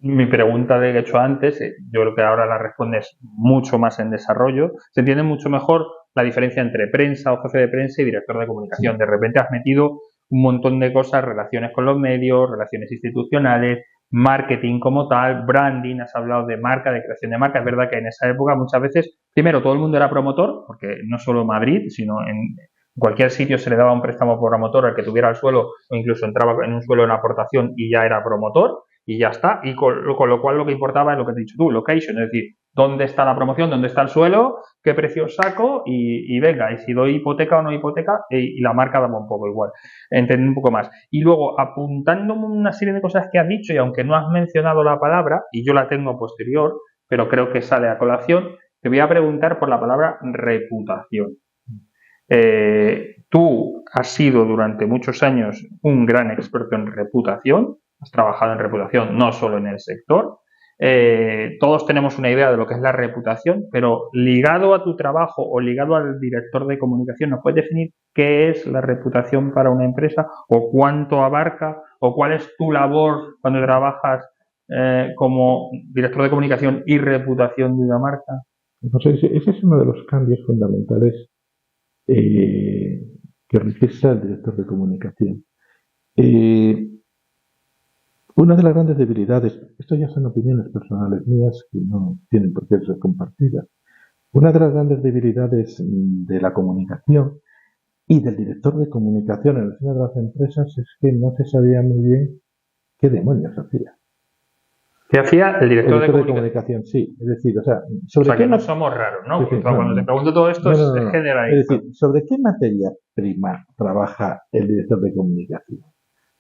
mi pregunta que he hecho antes. Yo creo que ahora la respondes mucho más en desarrollo. Se entiende mucho mejor la diferencia entre prensa o jefe de prensa y director de comunicación. Sí. De repente has metido un montón de cosas, relaciones con los medios, relaciones institucionales, marketing como tal, branding, has hablado de marca, de creación de marca. Es verdad que en esa época muchas veces, primero, todo el mundo era promotor, porque no solo en Madrid, sino en cualquier sitio se le daba un préstamo por promotor al que tuviera el suelo, o incluso entraba en un suelo en aportación y ya era promotor, y ya está. Y con lo cual lo que importaba es lo que has dicho tú, location, es decir, dónde está la promoción, dónde está el suelo, qué precio saco y venga, y si doy hipoteca o no hipoteca, y la marca daba un poco igual, entender un poco más. Y luego, apuntándome una serie de cosas que has dicho, y aunque no has mencionado la palabra, y yo la tengo posterior, pero creo que sale a colación, te voy a preguntar por la palabra reputación. Tú has sido durante muchos años un gran experto en reputación, has trabajado en reputación no solo en el sector. Todos tenemos una idea de lo que es la reputación, pero ligado a tu trabajo o ligado al director de comunicación, ¿nos puedes definir qué es la reputación para una empresa o cuánto abarca o cuál es tu labor cuando trabajas como director de comunicación y reputación de una marca? Pues ese es uno de los cambios fundamentales que registra el director de comunicación. Una de las grandes debilidades, esto ya son opiniones personales mías que no tienen por qué ser compartidas, una de las grandes debilidades de la comunicación y del director de comunicación en el seno de las empresas es que no se sabía muy bien qué demonios hacía. ¿Qué hacía el director de comunicación? Sí, es decir, que no somos raros, ¿no? Sí, cuando te pregunto todo esto es generalista. Es decir, ¿sobre qué materia prima trabaja el director de comunicación?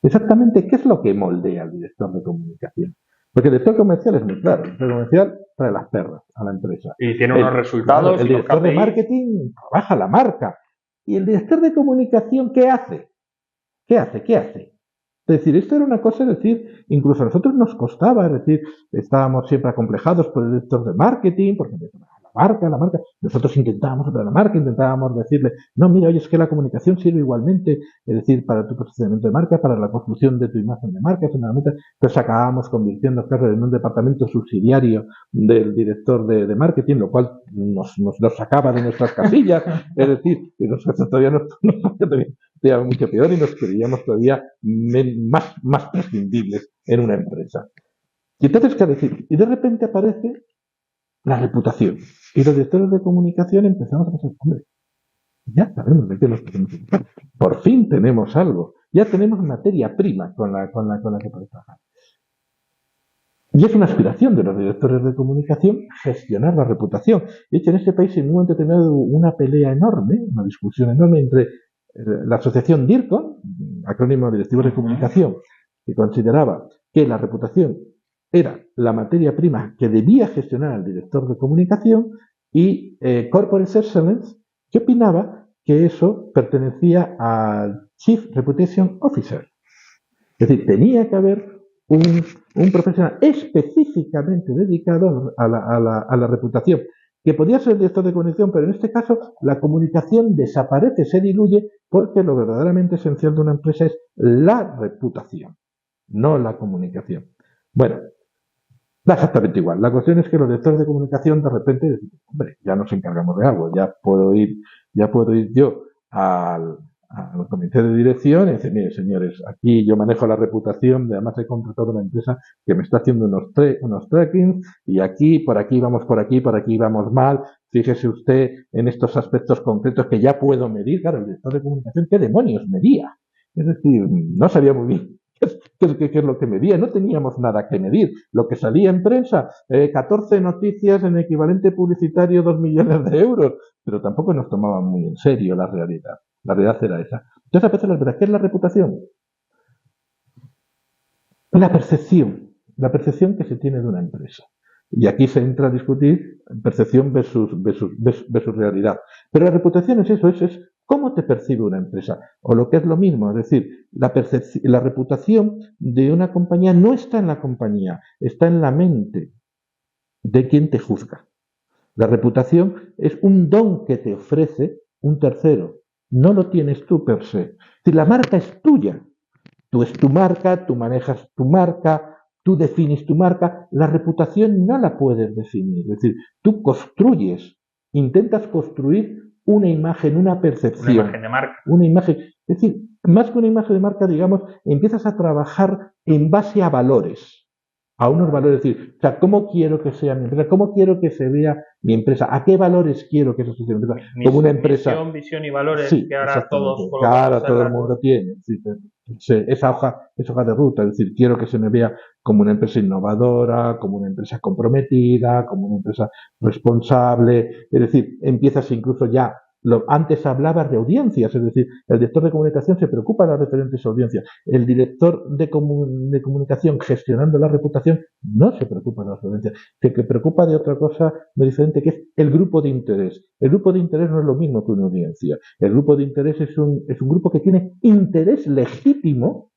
Exactamente, ¿qué es lo que moldea al director de comunicación? Porque el director comercial es muy claro. El director comercial trae las perras a la empresa. Y tiene unos resultados. El director de marketing trabaja la marca. ¿Y el director de comunicación qué hace? ¿Qué hace? Es decir, esto era una cosa, es decir, incluso a nosotros nos costaba, es decir, estábamos siempre acomplejados por el director de marketing, porque la marca. Nosotros intentábamos para la marca, intentábamos decirle, no, mira, oye, es que la comunicación sirve igualmente, es decir, para tu posicionamiento de marca, para la construcción de tu imagen de marca, entonces acabábamos convirtiendo en un departamento subsidiario del director de marketing, lo cual nos sacaba de nuestras casillas, es decir, que nosotros todavía nos todavía mucho peor y nos creíamos todavía más prescindibles en una empresa. Y entonces, ¿qué decir? Y de repente aparece la reputación. Y los directores de comunicación empezamos a pensar, hombre, ya sabemos de qué nos podemos ocupar. Por fin tenemos algo. Ya tenemos materia prima con la que podemos trabajar. Y es una aspiración de los directores de comunicación gestionar la reputación. De hecho, en este país en un momento determinado hubo una pelea enorme, una discusión enorme entre la asociación DIRCOM, acrónimo de directivos de comunicación, que consideraba que la reputación era la materia prima que debía gestionar el director de comunicación, y Corporate Excellence, que opinaba que eso pertenecía al Chief Reputation Officer. Es decir, tenía que haber un profesional específicamente dedicado a la reputación. que podía ser director de comunicación, pero en este caso la comunicación desaparece, se diluye, porque lo verdaderamente esencial de una empresa es la reputación, no la comunicación. Bueno, da exactamente igual. La cuestión es que los directores de comunicación de repente dicen, hombre, ya nos encargamos de algo, ya puedo ir yo al comité de dirección y decir, mire, señores, aquí yo manejo la reputación, además he contratado una empresa que me está haciendo unos trackings y aquí por aquí vamos mal. Fíjese usted en estos aspectos concretos que ya puedo medir. Claro, el director de comunicación, ¿qué demonios medía? Es decir, no sabía muy bien ¿qué es lo que medía? No teníamos nada que medir. Lo que salía en prensa, 14 noticias en equivalente publicitario, 2 millones de euros, pero tampoco nos tomaban muy en serio la realidad. La realidad era esa. Entonces, a veces la verdad, ¿qué es la reputación? La percepción que se tiene de una empresa. Y aquí se entra a discutir percepción versus realidad. Pero la reputación es eso, es cómo te percibe una empresa. O lo que es lo mismo, es decir, la reputación de una compañía no está en la compañía, está en la mente de quien te juzga. La reputación es un don que te ofrece un tercero. No lo tienes tú per se. Si la marca es tuya, tú es tu marca, tú manejas tu marca, tú defines tu marca, la reputación no la puedes definir. Es decir, tú intentas construir una imagen, una percepción. Una imagen de marca. Una imagen. Es decir, más que una imagen de marca, digamos, empiezas a trabajar en base a valores. A unos valores, es decir, o sea, ¿cómo quiero que sea mi empresa? ¿Cómo quiero que se vea mi empresa? ¿A qué valores quiero que se asocie mi empresa? Como una empresa. Visión y valores, sí, que ahora todos colocamos. Claro, todo el mundo tiene. Esa hoja de ruta, es decir, quiero que se me vea como una empresa innovadora, como una empresa comprometida, como una empresa responsable. Es decir, empiezas incluso ya. Antes hablabas de audiencias, es decir, el director de comunicación se preocupa de las diferentes audiencias. El director de comunicación gestionando la reputación no se preocupa de las audiencias, se preocupa de otra cosa muy diferente, que es el grupo de interés. El grupo de interés no es lo mismo que una audiencia. El grupo de interés es un grupo que tiene interés legítimo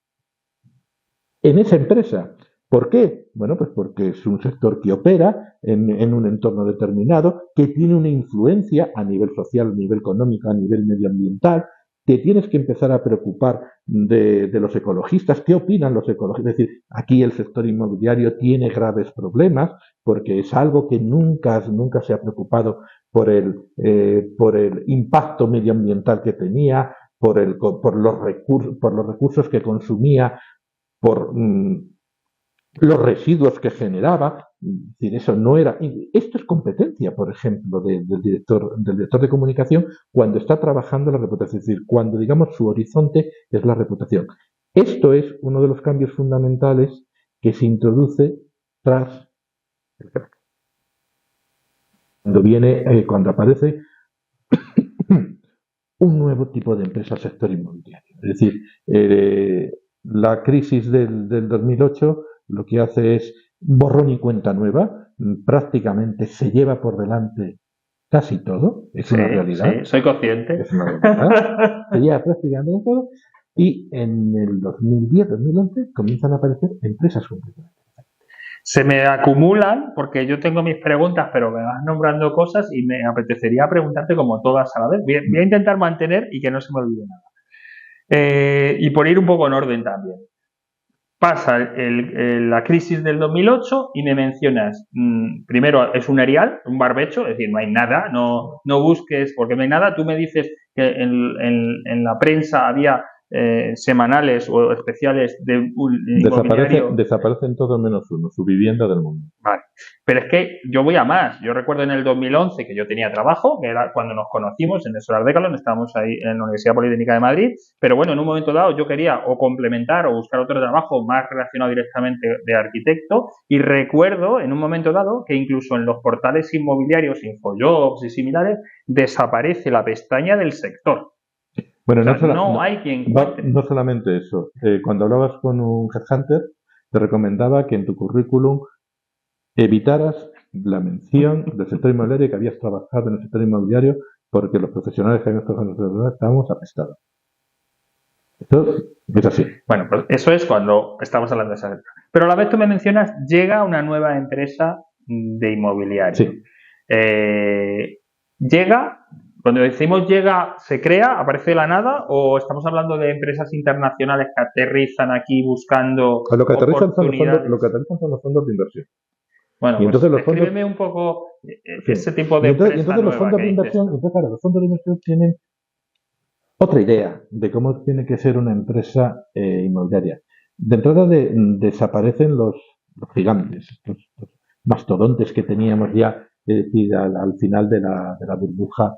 en esa empresa. ¿Por qué? Bueno, pues porque es un sector que opera en un entorno determinado, que tiene una influencia a nivel social, a nivel económico, a nivel medioambiental. Te tienes que empezar a preocupar de los ecologistas. ¿Qué opinan los ecologistas? Es decir, aquí el sector inmobiliario tiene graves problemas porque es algo que nunca se ha preocupado por el impacto medioambiental que tenía, por los recursos que consumía, por los residuos que generaba. Es decir, eso no era. Esto es competencia, por ejemplo, del director de comunicación cuando está trabajando la reputación, es decir, cuando, digamos, su horizonte es la reputación. Esto es uno de los cambios fundamentales que se introduce tras el crack. Cuando aparece un nuevo tipo de empresa al sector inmobiliario. Es decir, la crisis del 2008 lo que hace es borrón y cuenta nueva, prácticamente se lleva por delante casi todo, es una realidad. Sí, soy consciente. Es una realidad. Se lleva prácticamente todo y en el 2010-2011 comienzan a aparecer empresas completamente. Se me acumulan, porque yo tengo mis preguntas, pero me vas nombrando cosas y me apetecería preguntarte como todas a la vez. Voy a intentar mantener y que no se me olvide nada. Y por ir un poco en orden también. Pasa la crisis del 2008 y me mencionas, primero es un erial, un barbecho, es decir, no hay nada, no busques porque no hay nada. Tú me dices que en la prensa había semanales o especiales de inmobiliario. Desaparecen todos menos uno, su vivienda del mundo. Vale, pero es que yo voy a más. Yo recuerdo en el 2011 que yo tenía trabajo, que era cuando nos conocimos en el Solar Decathlon, estábamos ahí en la Universidad Politécnica de Madrid, pero bueno, en un momento dado yo quería o complementar o buscar otro trabajo más relacionado directamente de arquitecto, y recuerdo en un momento dado que incluso en los portales inmobiliarios, Infojobs y similares, desaparece la pestaña del sector. Bueno, o sea, no hay quien encuentre. No solamente eso. Cuando hablabas con un headhunter, te recomendaba que en tu currículum evitaras la mención del sector inmobiliario, que habías trabajado en el sector inmobiliario, porque los profesionales que habíamos trabajado en el sector inmobiliario estábamos apestados. Esto es así. Bueno, pues eso es cuando estamos hablando de esa. Pero a la vez tú me mencionas, llega una nueva empresa de inmobiliario. Sí. Llega, cuando decimos llega, ¿se crea, aparece de la nada o estamos hablando de empresas internacionales que aterrizan aquí buscando Lo que aterrizan oportunidades? son los fondos de inversión. Bueno, Y pues entonces descríbeme un poco sí, ese tipo de y empresa entonces los nueva fondos que de dices. inversión, entonces, claro, los fondos de inversión tienen otra idea de cómo tiene que ser una empresa inmobiliaria. De entrada desaparecen los gigantes, estos mastodontes que teníamos ya, es decir, al final de la burbuja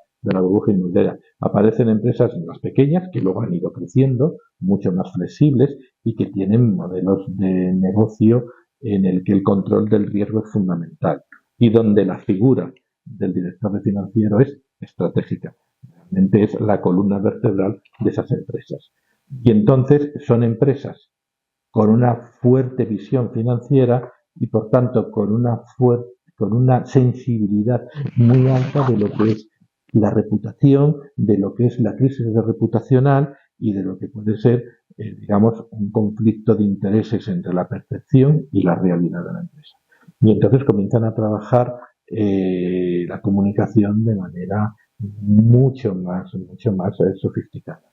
inmobiliaria. Aparecen empresas más pequeñas que luego han ido creciendo, mucho más flexibles y que tienen modelos de negocio en el que el control del riesgo es fundamental y donde la figura del director financiero es estratégica. Realmente es la columna vertebral de esas empresas. Y entonces son empresas con una fuerte visión financiera y por tanto con una sensibilidad muy alta de lo que es la reputación, de lo que es la crisis reputacional y de lo que puede ser, digamos, un conflicto de intereses entre la percepción y la realidad de la empresa. Y entonces comienzan a trabajar la comunicación de manera mucho más sofisticada.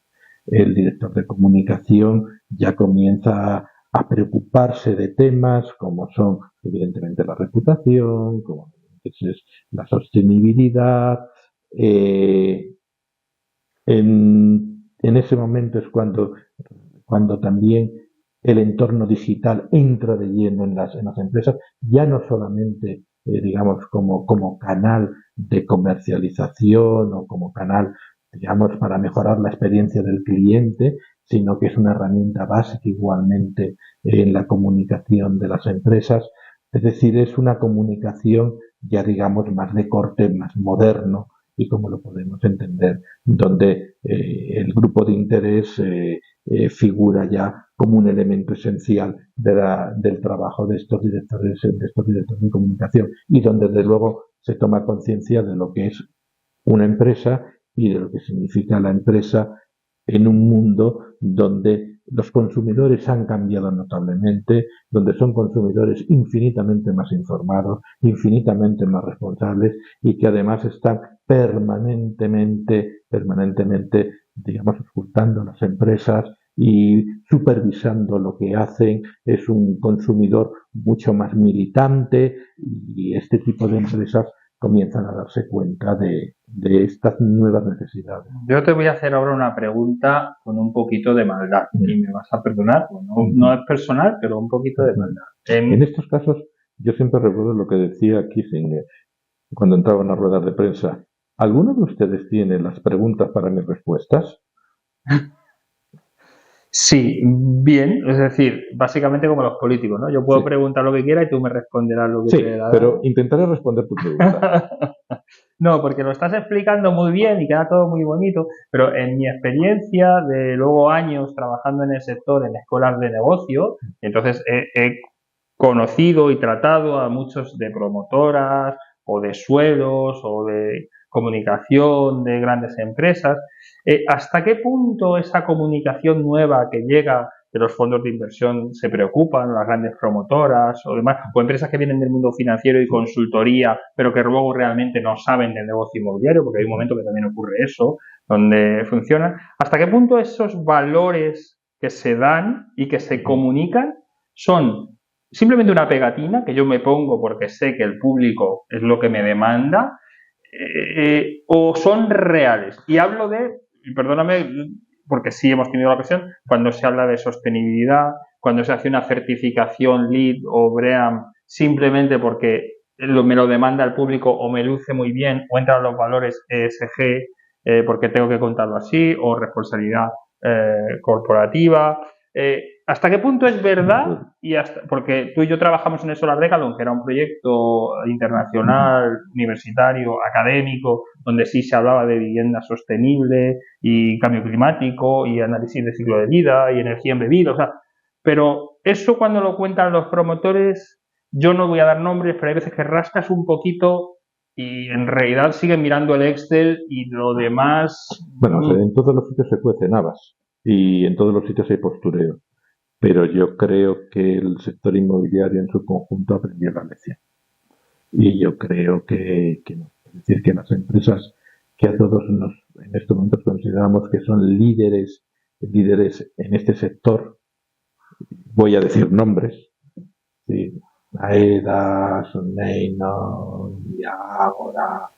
El director de comunicación ya comienza a preocuparse de temas como son evidentemente la reputación, como es la sostenibilidad. En ese momento es cuando también el entorno digital entra de lleno en las empresas, ya no solamente, digamos, como canal de comercialización o como canal, digamos, para mejorar la experiencia del cliente, sino que es una herramienta básica igualmente en la comunicación de las empresas. Es decir, es una comunicación ya, digamos, más de corte, más moderno, y como lo podemos entender, donde el grupo de interés figura ya como un elemento esencial del trabajo de estos directores de comunicación y donde desde luego se toma conciencia de lo que es una empresa y de lo que significa la empresa en un mundo donde los consumidores han cambiado notablemente, donde son consumidores infinitamente más informados, infinitamente más responsables y que además están permanentemente, digamos, escuchando a las empresas y supervisando lo que hacen. Es un consumidor mucho más militante y este tipo de empresas comienzan a darse cuenta de estas nuevas necesidades. Yo te voy a hacer ahora una pregunta con un poquito de maldad y me vas a perdonar, pues no es personal, pero un poquito de maldad. En estos casos, yo siempre recuerdo lo que decía Kissinger cuando entraba en las ruedas de prensa. ¿Alguno de ustedes tiene las preguntas para mis respuestas? Sí, bien, es decir, básicamente como los políticos, ¿no? Yo puedo preguntar lo que quiera y tú me responderás lo que te da. Pero intentaré responder tu pregunta. No, porque lo estás explicando muy bien y queda todo muy bonito, pero en mi experiencia de luego años trabajando en el sector, en escuelas de negocio, entonces he conocido y tratado a muchos de promotoras o de suelos o de comunicación de grandes empresas. ¿Hasta qué punto esa comunicación nueva que llega de los fondos de inversión se preocupan, las grandes promotoras o demás, o empresas que vienen del mundo financiero y consultoría, pero que luego realmente no saben del negocio inmobiliario, porque hay un momento que también ocurre eso, donde funciona? ¿Hasta qué punto esos valores que se dan y que se comunican son simplemente una pegatina que yo me pongo porque sé que el público es lo que me demanda, o son reales? Y hablo de, y perdóname, porque sí hemos tenido la ocasión, cuando se habla de sostenibilidad, cuando se hace una certificación LEED o BREEAM simplemente porque me lo demanda el público o me luce muy bien, o entran los valores ESG porque tengo que contarlo así, o responsabilidad corporativa. ¿Hasta qué punto es verdad? Porque tú y yo trabajamos en el Solar Decathlon, que era un proyecto internacional, universitario, académico, donde sí se hablaba de vivienda sostenible y cambio climático y análisis de ciclo de vida y energía embebida, o sea, pero eso cuando lo cuentan los promotores, yo no voy a dar nombres, pero hay veces que rascas un poquito y en realidad siguen mirando el Excel y lo demás. Bueno, en todos los sitios se cuecen habas y en todos los sitios hay postureo, pero yo creo que el sector inmobiliario en su conjunto aprendió la lección. Y yo creo que no. Es decir, que las empresas que a todos en estos momentos consideramos que son líderes en este sector, voy a decir nombres, ¿sí? Aedas, Neynon, Agora,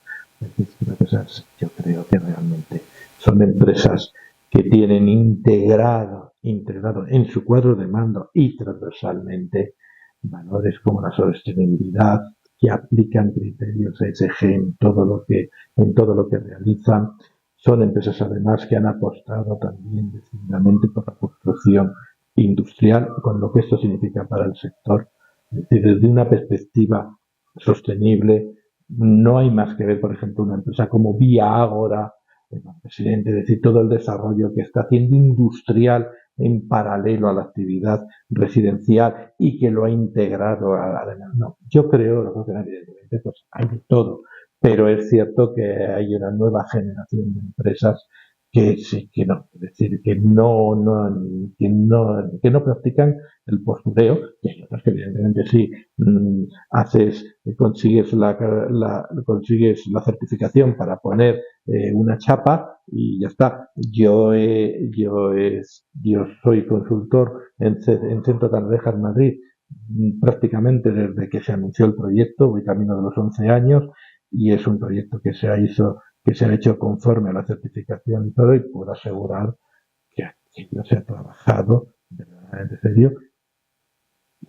yo creo que realmente son empresas que tienen integrado en su cuadro de mando y transversalmente valores como la sostenibilidad, que aplican criterios ESG en todo lo que realizan. Son empresas además que han apostado también decididamente por la construcción industrial, con lo que esto significa para el sector. Es decir, desde una perspectiva sostenible, no hay más que ver, por ejemplo, una empresa como Vía Ágora, el presidente, es decir, todo el desarrollo que está haciendo industrial en paralelo a la actividad residencial y que lo ha integrado además. No, yo creo que evidentemente pues hay de todo, pero es cierto que hay una nueva generación de empresas que sí, que no, es decir, que no practican el postureo, y hay otras que evidentemente sí, consigues consigues la certificación para poner una chapa y ya está. Yo soy consultor en Centro Canalejas Madrid prácticamente desde que se anunció el proyecto, voy camino de los 11 años, y es un proyecto que se ha hecho conforme a la certificación y todo, y puedo asegurar que aquello se ha trabajado de verdaderamente serio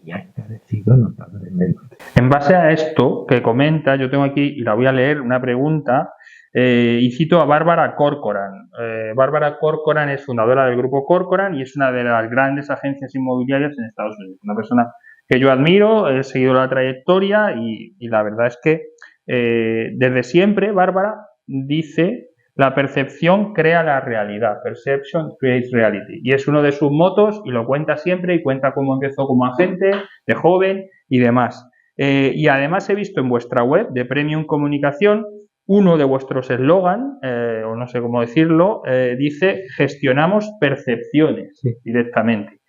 y ha encarecido notablemente. En base a esto que comenta, yo tengo aquí, y la voy a leer, una pregunta, y cito a Bárbara Corcoran. Bárbara Corcoran es fundadora del grupo Corcoran y es una de las grandes agencias inmobiliarias en Estados Unidos. Una persona que yo admiro, he seguido la trayectoria y la verdad es que desde siempre Bárbara dice: la percepción crea la realidad, perception creates reality, y es uno de sus motos y lo cuenta siempre, y cuenta cómo empezó como agente de joven y demás. Y además he visto en vuestra web de Premium Comunicación uno de vuestros eslogan, o no sé cómo decirlo, dice: gestionamos percepciones directamente.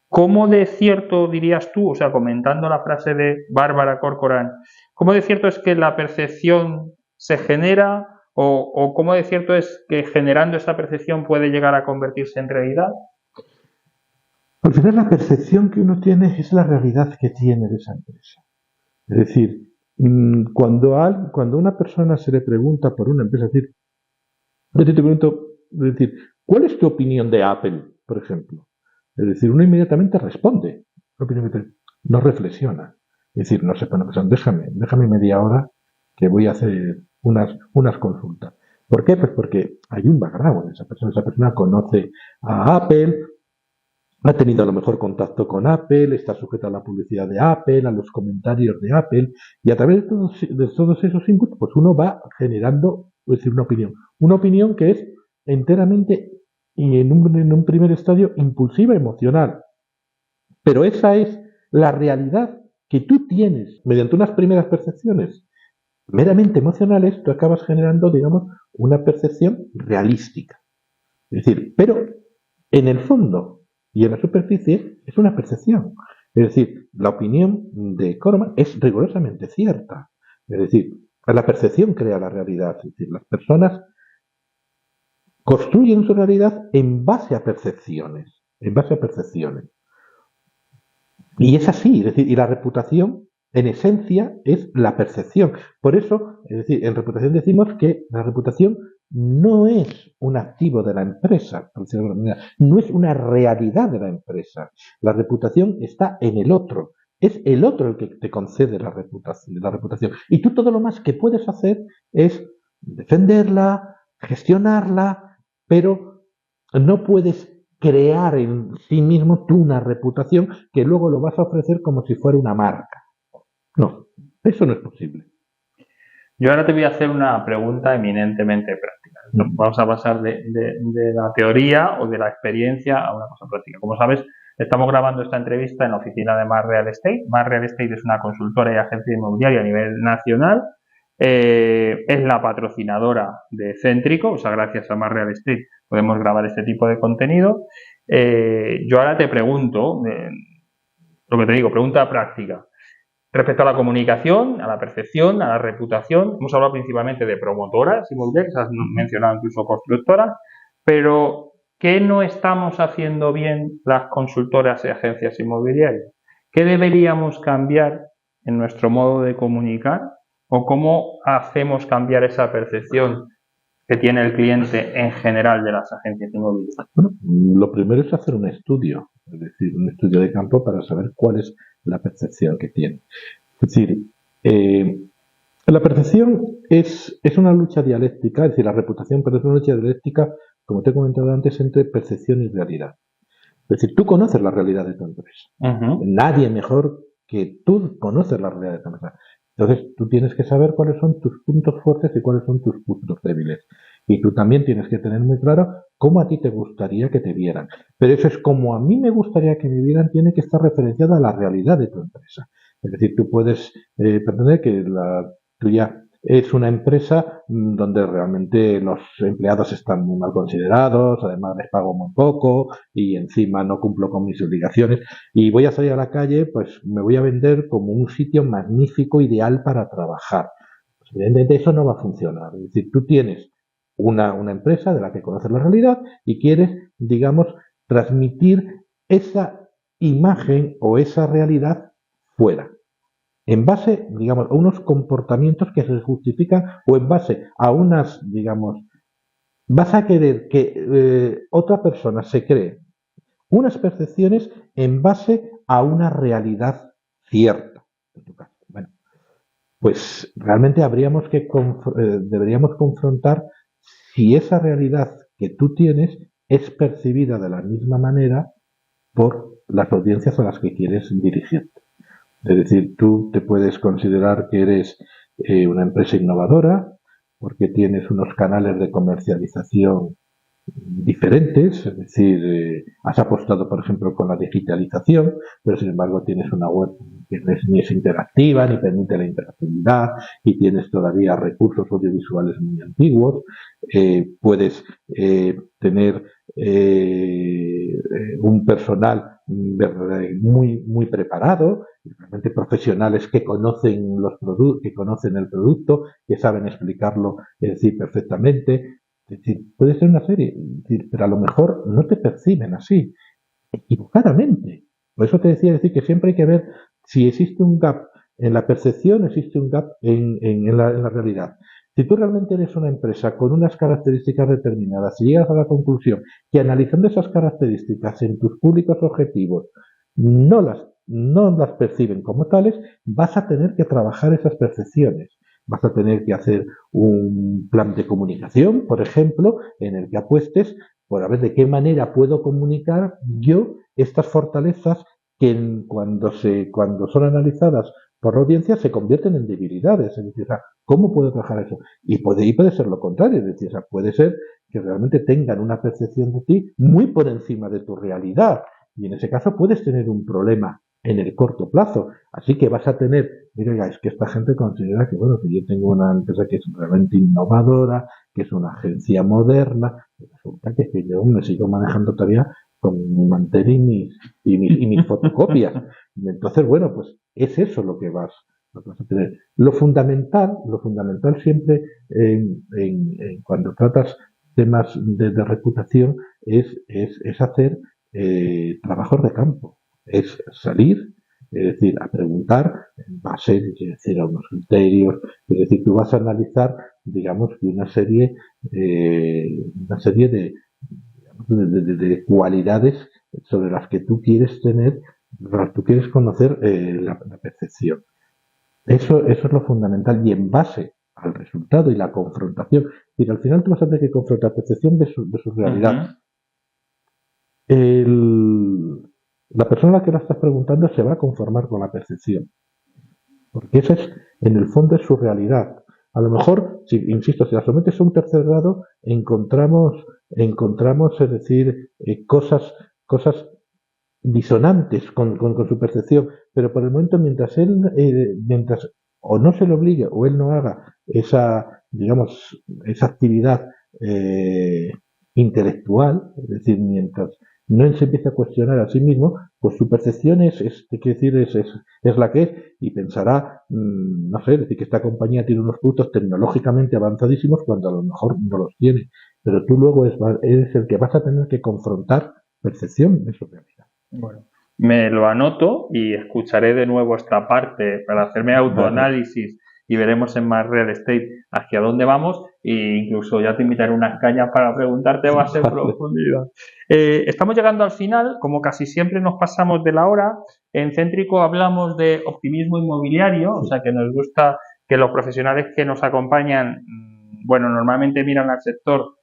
¿Cómo de cierto dirías tú, o sea, comentando la frase de Bárbara Corcoran, cómo de cierto es que la percepción se genera, o cómo de cierto es que generando esta percepción puede llegar a convertirse en realidad? Al final la percepción que uno tiene es la realidad que tiene de esa empresa. Es decir, cuando a una persona se le pregunta por una empresa, yo te pregunto, es decir, ¿cuál es tu opinión de Apple, por ejemplo? Es decir, uno inmediatamente responde, no reflexiona. Es decir, no se pone a pensar, déjame media hora que voy a hacer unas consultas. ¿Por qué? Pues porque hay un background. Esa persona conoce a Apple, ha tenido a lo mejor contacto con Apple, está sujeta a la publicidad de Apple, a los comentarios de Apple, y a través de todos esos inputs, pues uno va generando, es decir, una opinión que es enteramente, y en un primer estadio, impulsiva, emocional. Pero esa es la realidad que tú tienes mediante unas primeras percepciones meramente emocionales. Tú acabas generando, digamos, una percepción realística. Es decir, pero en el fondo y en la superficie es una percepción. Es decir, la opinión de Corman es rigurosamente cierta. Es decir, la percepción crea la realidad. Es decir, las personas construyen su realidad en base a percepciones. En base a percepciones. Y es así, es decir, y la reputación, en esencia, es la percepción. Por eso, es decir, en reputación decimos que la reputación no es un activo de la empresa, por decirlo de alguna manera, no es una realidad de la empresa. La reputación está en el otro. Es el otro el que te concede la reputación. Y tú todo lo más que puedes hacer es defenderla, gestionarla, pero no puedes crear en sí mismo tú una reputación que luego lo vas a ofrecer como si fuera una marca. No, eso no es posible. Yo ahora te voy a hacer una pregunta eminentemente práctica. Vamos a pasar de la teoría o de la experiencia a una cosa práctica. Como sabes, estamos grabando esta entrevista en la oficina de Más Real Estate. Más Real Estate es una consultora y agencia inmobiliaria a nivel nacional. Es la patrocinadora de Céntrico, o sea, gracias a Más Real Estate podemos grabar este tipo de contenido. Yo ahora te pregunto, lo que te digo, pregunta práctica. Respecto a la comunicación, a la percepción, a la reputación, hemos hablado principalmente de promotoras inmobiliarias, has mencionado incluso constructoras, pero ¿qué no estamos haciendo bien las consultoras y agencias inmobiliarias? ¿Qué deberíamos cambiar en nuestro modo de comunicar? ¿O cómo hacemos cambiar esa percepción que tiene el cliente en general de las agencias inmobiliarias? Bueno, lo primero es hacer un estudio, es decir, un estudio de campo para saber cuál es la percepción que tiene. Es decir, la percepción es una lucha dialéctica, es decir, la reputación, pero es una lucha dialéctica, como te he comentado antes, entre percepción y realidad. Es decir, tú conoces la realidad de tu empresa. Nadie mejor que tú conoces la realidad de tu empresa. Entonces, tú tienes que saber cuáles son tus puntos fuertes y cuáles son tus puntos débiles. Y tú también tienes que tener muy claro cómo a ti te gustaría que te vieran. Pero eso es como a mí me gustaría que me vieran, tiene que estar referenciado a la realidad de tu empresa. Es decir, tú puedes pretender que la tuya es una empresa donde realmente los empleados están muy mal considerados, además les pago muy poco y encima no cumplo con mis obligaciones y voy a salir a la calle, pues me voy a vender como un sitio magnífico, ideal para trabajar. Pues evidentemente eso no va a funcionar. Es decir, tú tienes una empresa de la que conoces la realidad y quieres, digamos, transmitir esa imagen o esa realidad fuera. En base, digamos, a unos comportamientos que se justifican o en base a unas, digamos, vas a querer que otra persona se cree unas percepciones en base a una realidad cierta. Bueno, pues realmente deberíamos confrontar si esa realidad que tú tienes es percibida de la misma manera por las audiencias a las que quieres dirigirte. Es decir, tú te puedes considerar que eres una empresa innovadora porque tienes unos canales de comercialización diferentes, es decir, has apostado, por ejemplo, con la digitalización, pero sin embargo tienes una web que ni es interactiva, ni permite la interactividad, y tienes todavía recursos audiovisuales muy antiguos, puedes tener un personal muy preparado, realmente profesionales que conocen los productos, que conocen el producto, que saben explicarlo, es decir, perfectamente. Es decir, puede ser una serie, pero a lo mejor no te perciben así, equivocadamente. Por eso te decía decir que siempre hay que ver si existe un gap en la percepción, existe un gap en la realidad. Si tú realmente eres una empresa con unas características determinadas y llegas a la conclusión que analizando esas características en tus públicos objetivos no las perciben como tales, vas a tener que trabajar esas percepciones. Vas a tener que hacer un plan de comunicación, por ejemplo, en el que apuestes por a ver de qué manera puedo comunicar yo estas fortalezas que cuando son analizadas por la audiencia se convierten en debilidades. Es decir, ¿cómo puedo trabajar eso? Y puede ser lo contrario, es decir, puede ser que realmente tengan una percepción de ti muy por encima de tu realidad. Y en ese caso puedes tener un problema en el corto plazo. Así que vas a tener, mira, es que esta gente considera que, bueno, que yo tengo una empresa que es realmente innovadora, que es una agencia moderna, y resulta que yo me sigo manejando todavía con mi mantel y mis fotocopias. Entonces, bueno, pues es eso lo que vas a tener. Lo fundamental siempre cuando tratas temas de reputación es hacer trabajos de campo. Es salir, es decir, a preguntar en base, es decir, a unos criterios, es decir, tú vas a analizar, digamos, una serie de cualidades sobre las que tú quieres conocer la percepción. Eso es lo fundamental y en base al resultado y la confrontación. Y al final tú vas a tener que confrontar percepción de su realidad. La persona a la que la estás preguntando se va a conformar con la percepción, porque esa es, en el fondo, es su realidad. A lo mejor, insisto, si la sometes a un tercer grado, encontramos, es decir, cosas disonantes con su percepción, pero por el momento, mientras o no se le obligue o él no haga esa, digamos, esa actividad intelectual, es decir, no se empieza a cuestionar a sí mismo, pues su percepción quiere decir, es la que es, y pensará, no sé, decir que esta compañía tiene unos productos tecnológicamente avanzadísimos cuando a lo mejor no los tiene. Pero tú luego eres el que vas a tener que confrontar percepción de su realidad. Bueno, me lo anoto y escucharé de nuevo esta parte para hacerme autoanálisis y veremos en Más Real Estate hacia dónde vamos e incluso ya te invitaré unas cañas para preguntarte más en profundidad. Estamos llegando al final, como casi siempre nos pasamos de la hora. En Céntrico hablamos de optimismo inmobiliario, o sea que nos gusta que los profesionales que nos acompañan, bueno, normalmente miran al sector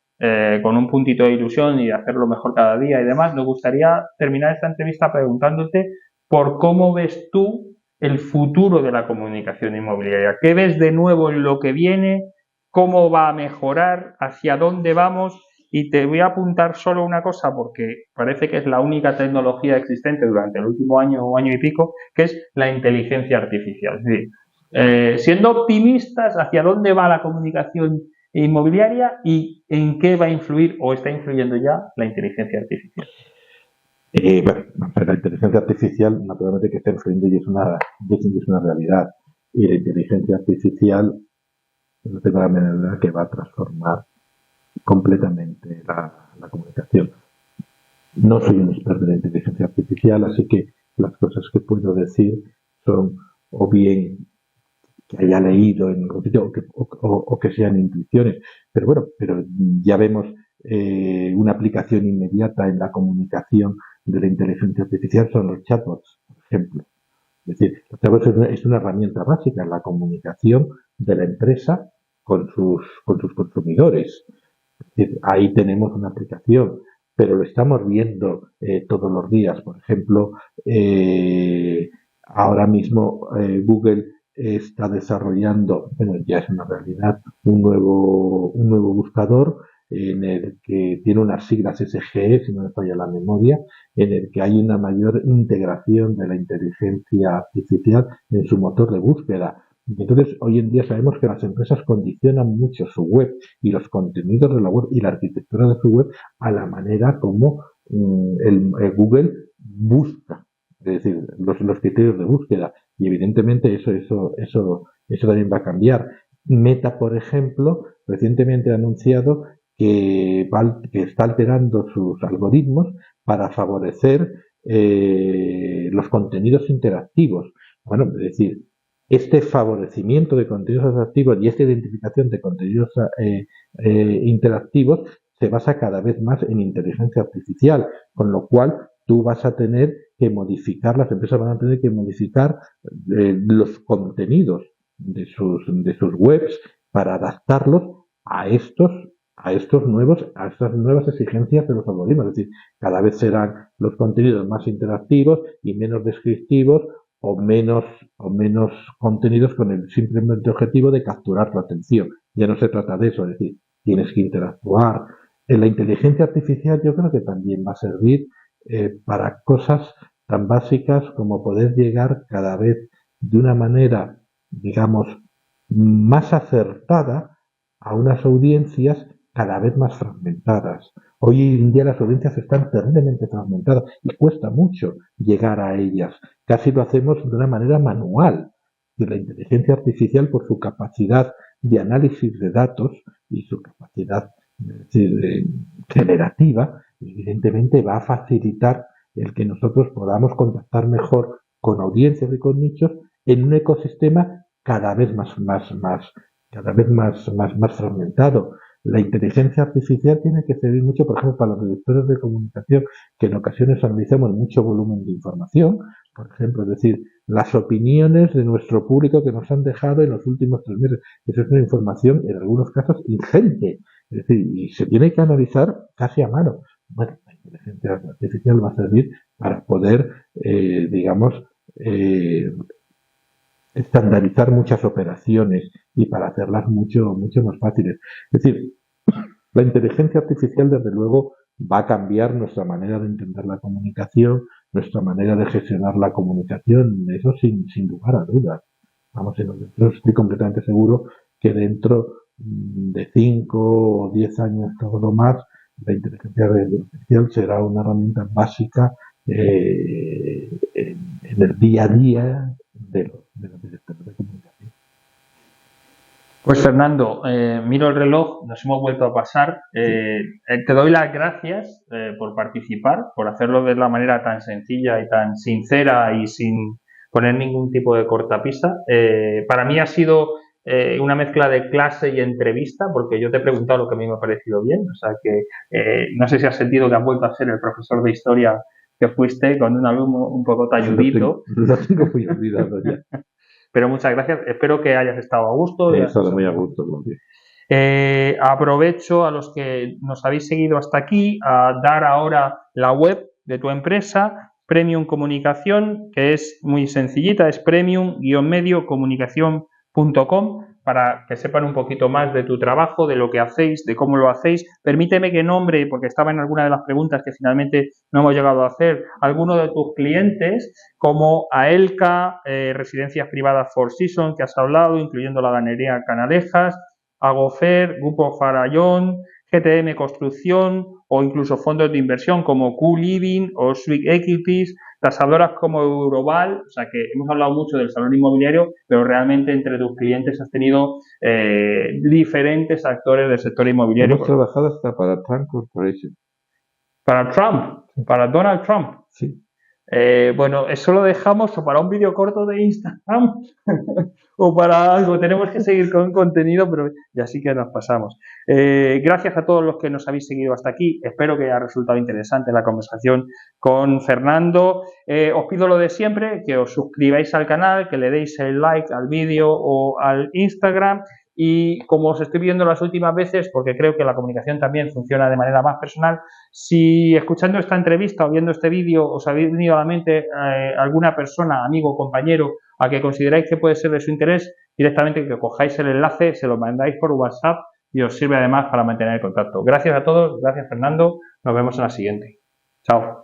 con un puntito de ilusión y de hacerlo mejor cada día y demás. Nos gustaría terminar esta entrevista preguntándote por cómo ves tú el futuro de la comunicación inmobiliaria. ¿Qué ves de nuevo en lo que viene? ¿Cómo va a mejorar? ¿Hacia dónde vamos? Y te voy a apuntar solo una cosa porque parece que es la única tecnología existente durante el último año o año y pico, que es la inteligencia artificial. Es decir, siendo optimistas, ¿hacia dónde va la comunicación inmobiliaria y en qué va a influir o está influyendo ya la inteligencia artificial? Bueno, la inteligencia artificial naturalmente que está influyendo y es una realidad. Y la inteligencia artificial no tengo la menor duda que va a transformar completamente la comunicación. No soy un experto en la inteligencia artificial, así que las cosas que puedo decir son o bien que haya leído en algún sitio o que sean intuiciones. Pero bueno, ya vemos una aplicación inmediata en la comunicación de la inteligencia artificial son los chatbots, por ejemplo. Es decir, los chatbots es una herramienta básica en la comunicación de la empresa con sus consumidores. Es decir, ahí tenemos una aplicación, pero lo estamos viendo todos los días. Por ejemplo, ahora mismo Google está desarrollando, bueno, ya es una realidad, un nuevo buscador en el que tiene unas siglas SGE, si no me falla la memoria, en el que hay una mayor integración de la inteligencia artificial en su motor de búsqueda. Y entonces, hoy en día sabemos que las empresas condicionan mucho su web y los contenidos de la web y la arquitectura de su web a la manera como el Google busca, es decir, los criterios de búsqueda. Y evidentemente eso también va a cambiar. Meta, por ejemplo, recientemente ha anunciado que está alterando sus algoritmos para favorecer los contenidos interactivos. Bueno, es decir, este favorecimiento de contenidos interactivos y esta identificación de contenidos interactivos se basa cada vez más en inteligencia artificial, con lo cual tú vas a tener que modificar, las empresas van a tener que modificar los contenidos de sus webs para adaptarlos a estas nuevas exigencias de los algoritmos. Es decir, cada vez serán los contenidos más interactivos y menos descriptivos o menos contenidos con el simplemente objetivo de capturar tu atención. Ya no se trata de eso, es decir, tienes que interactuar. La inteligencia artificial yo creo que también va a servir para cosas tan básicas como poder llegar cada vez de una manera, digamos, más acertada a unas audiencias cada vez más fragmentadas. Hoy en día las audiencias están terriblemente fragmentadas y cuesta mucho llegar a ellas. Casi lo hacemos de una manera manual. Y la inteligencia artificial, por su capacidad de análisis de datos y su capacidad generativa, evidentemente va a facilitar el que nosotros podamos contactar mejor con audiencias y con nichos en un ecosistema cada vez más fragmentado. La inteligencia artificial tiene que servir mucho, por ejemplo, para los directores de comunicación, que en ocasiones analizamos mucho volumen de información, por ejemplo, es decir, las opiniones de nuestro público que nos han dejado en los últimos 3 meses. Eso es una información, en algunos casos, ingente. Es decir, y se tiene que analizar casi a mano. Bueno, la inteligencia artificial va a servir para poder, estandarizar muchas operaciones y para hacerlas mucho más fáciles. Es decir, la inteligencia artificial, desde luego, va a cambiar nuestra manera de entender la comunicación, nuestra manera de gestionar la comunicación, eso sin lugar a dudas. Vamos, yo estoy completamente seguro que dentro de 5 o 10 años, todo lo más, la inteligencia artificial será una herramienta básica en el día a día de los directores de comunicación. Pues Fernando, miro el reloj, nos hemos vuelto a pasar. Te doy las gracias por participar, por hacerlo de la manera tan sencilla y tan sincera y sin poner ningún tipo de cortapisa. Para mí ha sido una mezcla de clase y entrevista, porque yo te he preguntado lo que a mí me ha parecido bien. O sea que no sé si has sentido que has vuelto a ser el profesor de historia que fuiste con un alumno un poco talludito. Lo tengo muy olvidado ya. Pero muchas gracias. Espero que hayas estado a gusto. He estado muy a gusto, Claudio. Aprovecho a los que nos habéis seguido hasta aquí a dar ahora la web de tu empresa, Premium Comunicación, que es muy sencillita, es premium-mediocomunicación.com, para que sepan un poquito más de tu trabajo, de lo que hacéis, de cómo lo hacéis. Permíteme que nombre, porque estaba en alguna de las preguntas que finalmente no hemos llegado a hacer, alguno de tus clientes, como AELCA, Residencias Privadas Four Seasons, que has hablado, incluyendo la Ganadería Canalejas, Agofer, Grupo Farallón, GTM Construcción o incluso fondos de inversión como Q-Living o Sweet Equities, tasadoras como Euroval. O sea que hemos hablado mucho del salón inmobiliario, pero realmente entre tus clientes has tenido diferentes actores del sector inmobiliario. Hemos trabajado hasta para Trump Corporation. ¿Para Trump? ¿Para Donald Trump? Sí. Bueno, eso lo dejamos o para un vídeo corto de Instagram o para algo. Tenemos que seguir con contenido, pero ya sí que nos pasamos. Gracias a todos los que nos habéis seguido hasta aquí. Espero que haya resultado interesante la conversación con Fernando. Os pido lo de siempre, que os suscribáis al canal, que le deis el like al vídeo o al Instagram. Y como os estoy viendo las últimas veces, porque creo que la comunicación también funciona de manera más personal, si escuchando esta entrevista o viendo este vídeo os habéis venido a la mente alguna persona, amigo, compañero, a que consideráis que puede ser de su interés, directamente que cojáis el enlace, se lo mandáis por WhatsApp y os sirve además para mantener el contacto. Gracias a todos, gracias Fernando, nos vemos en la siguiente. Chao.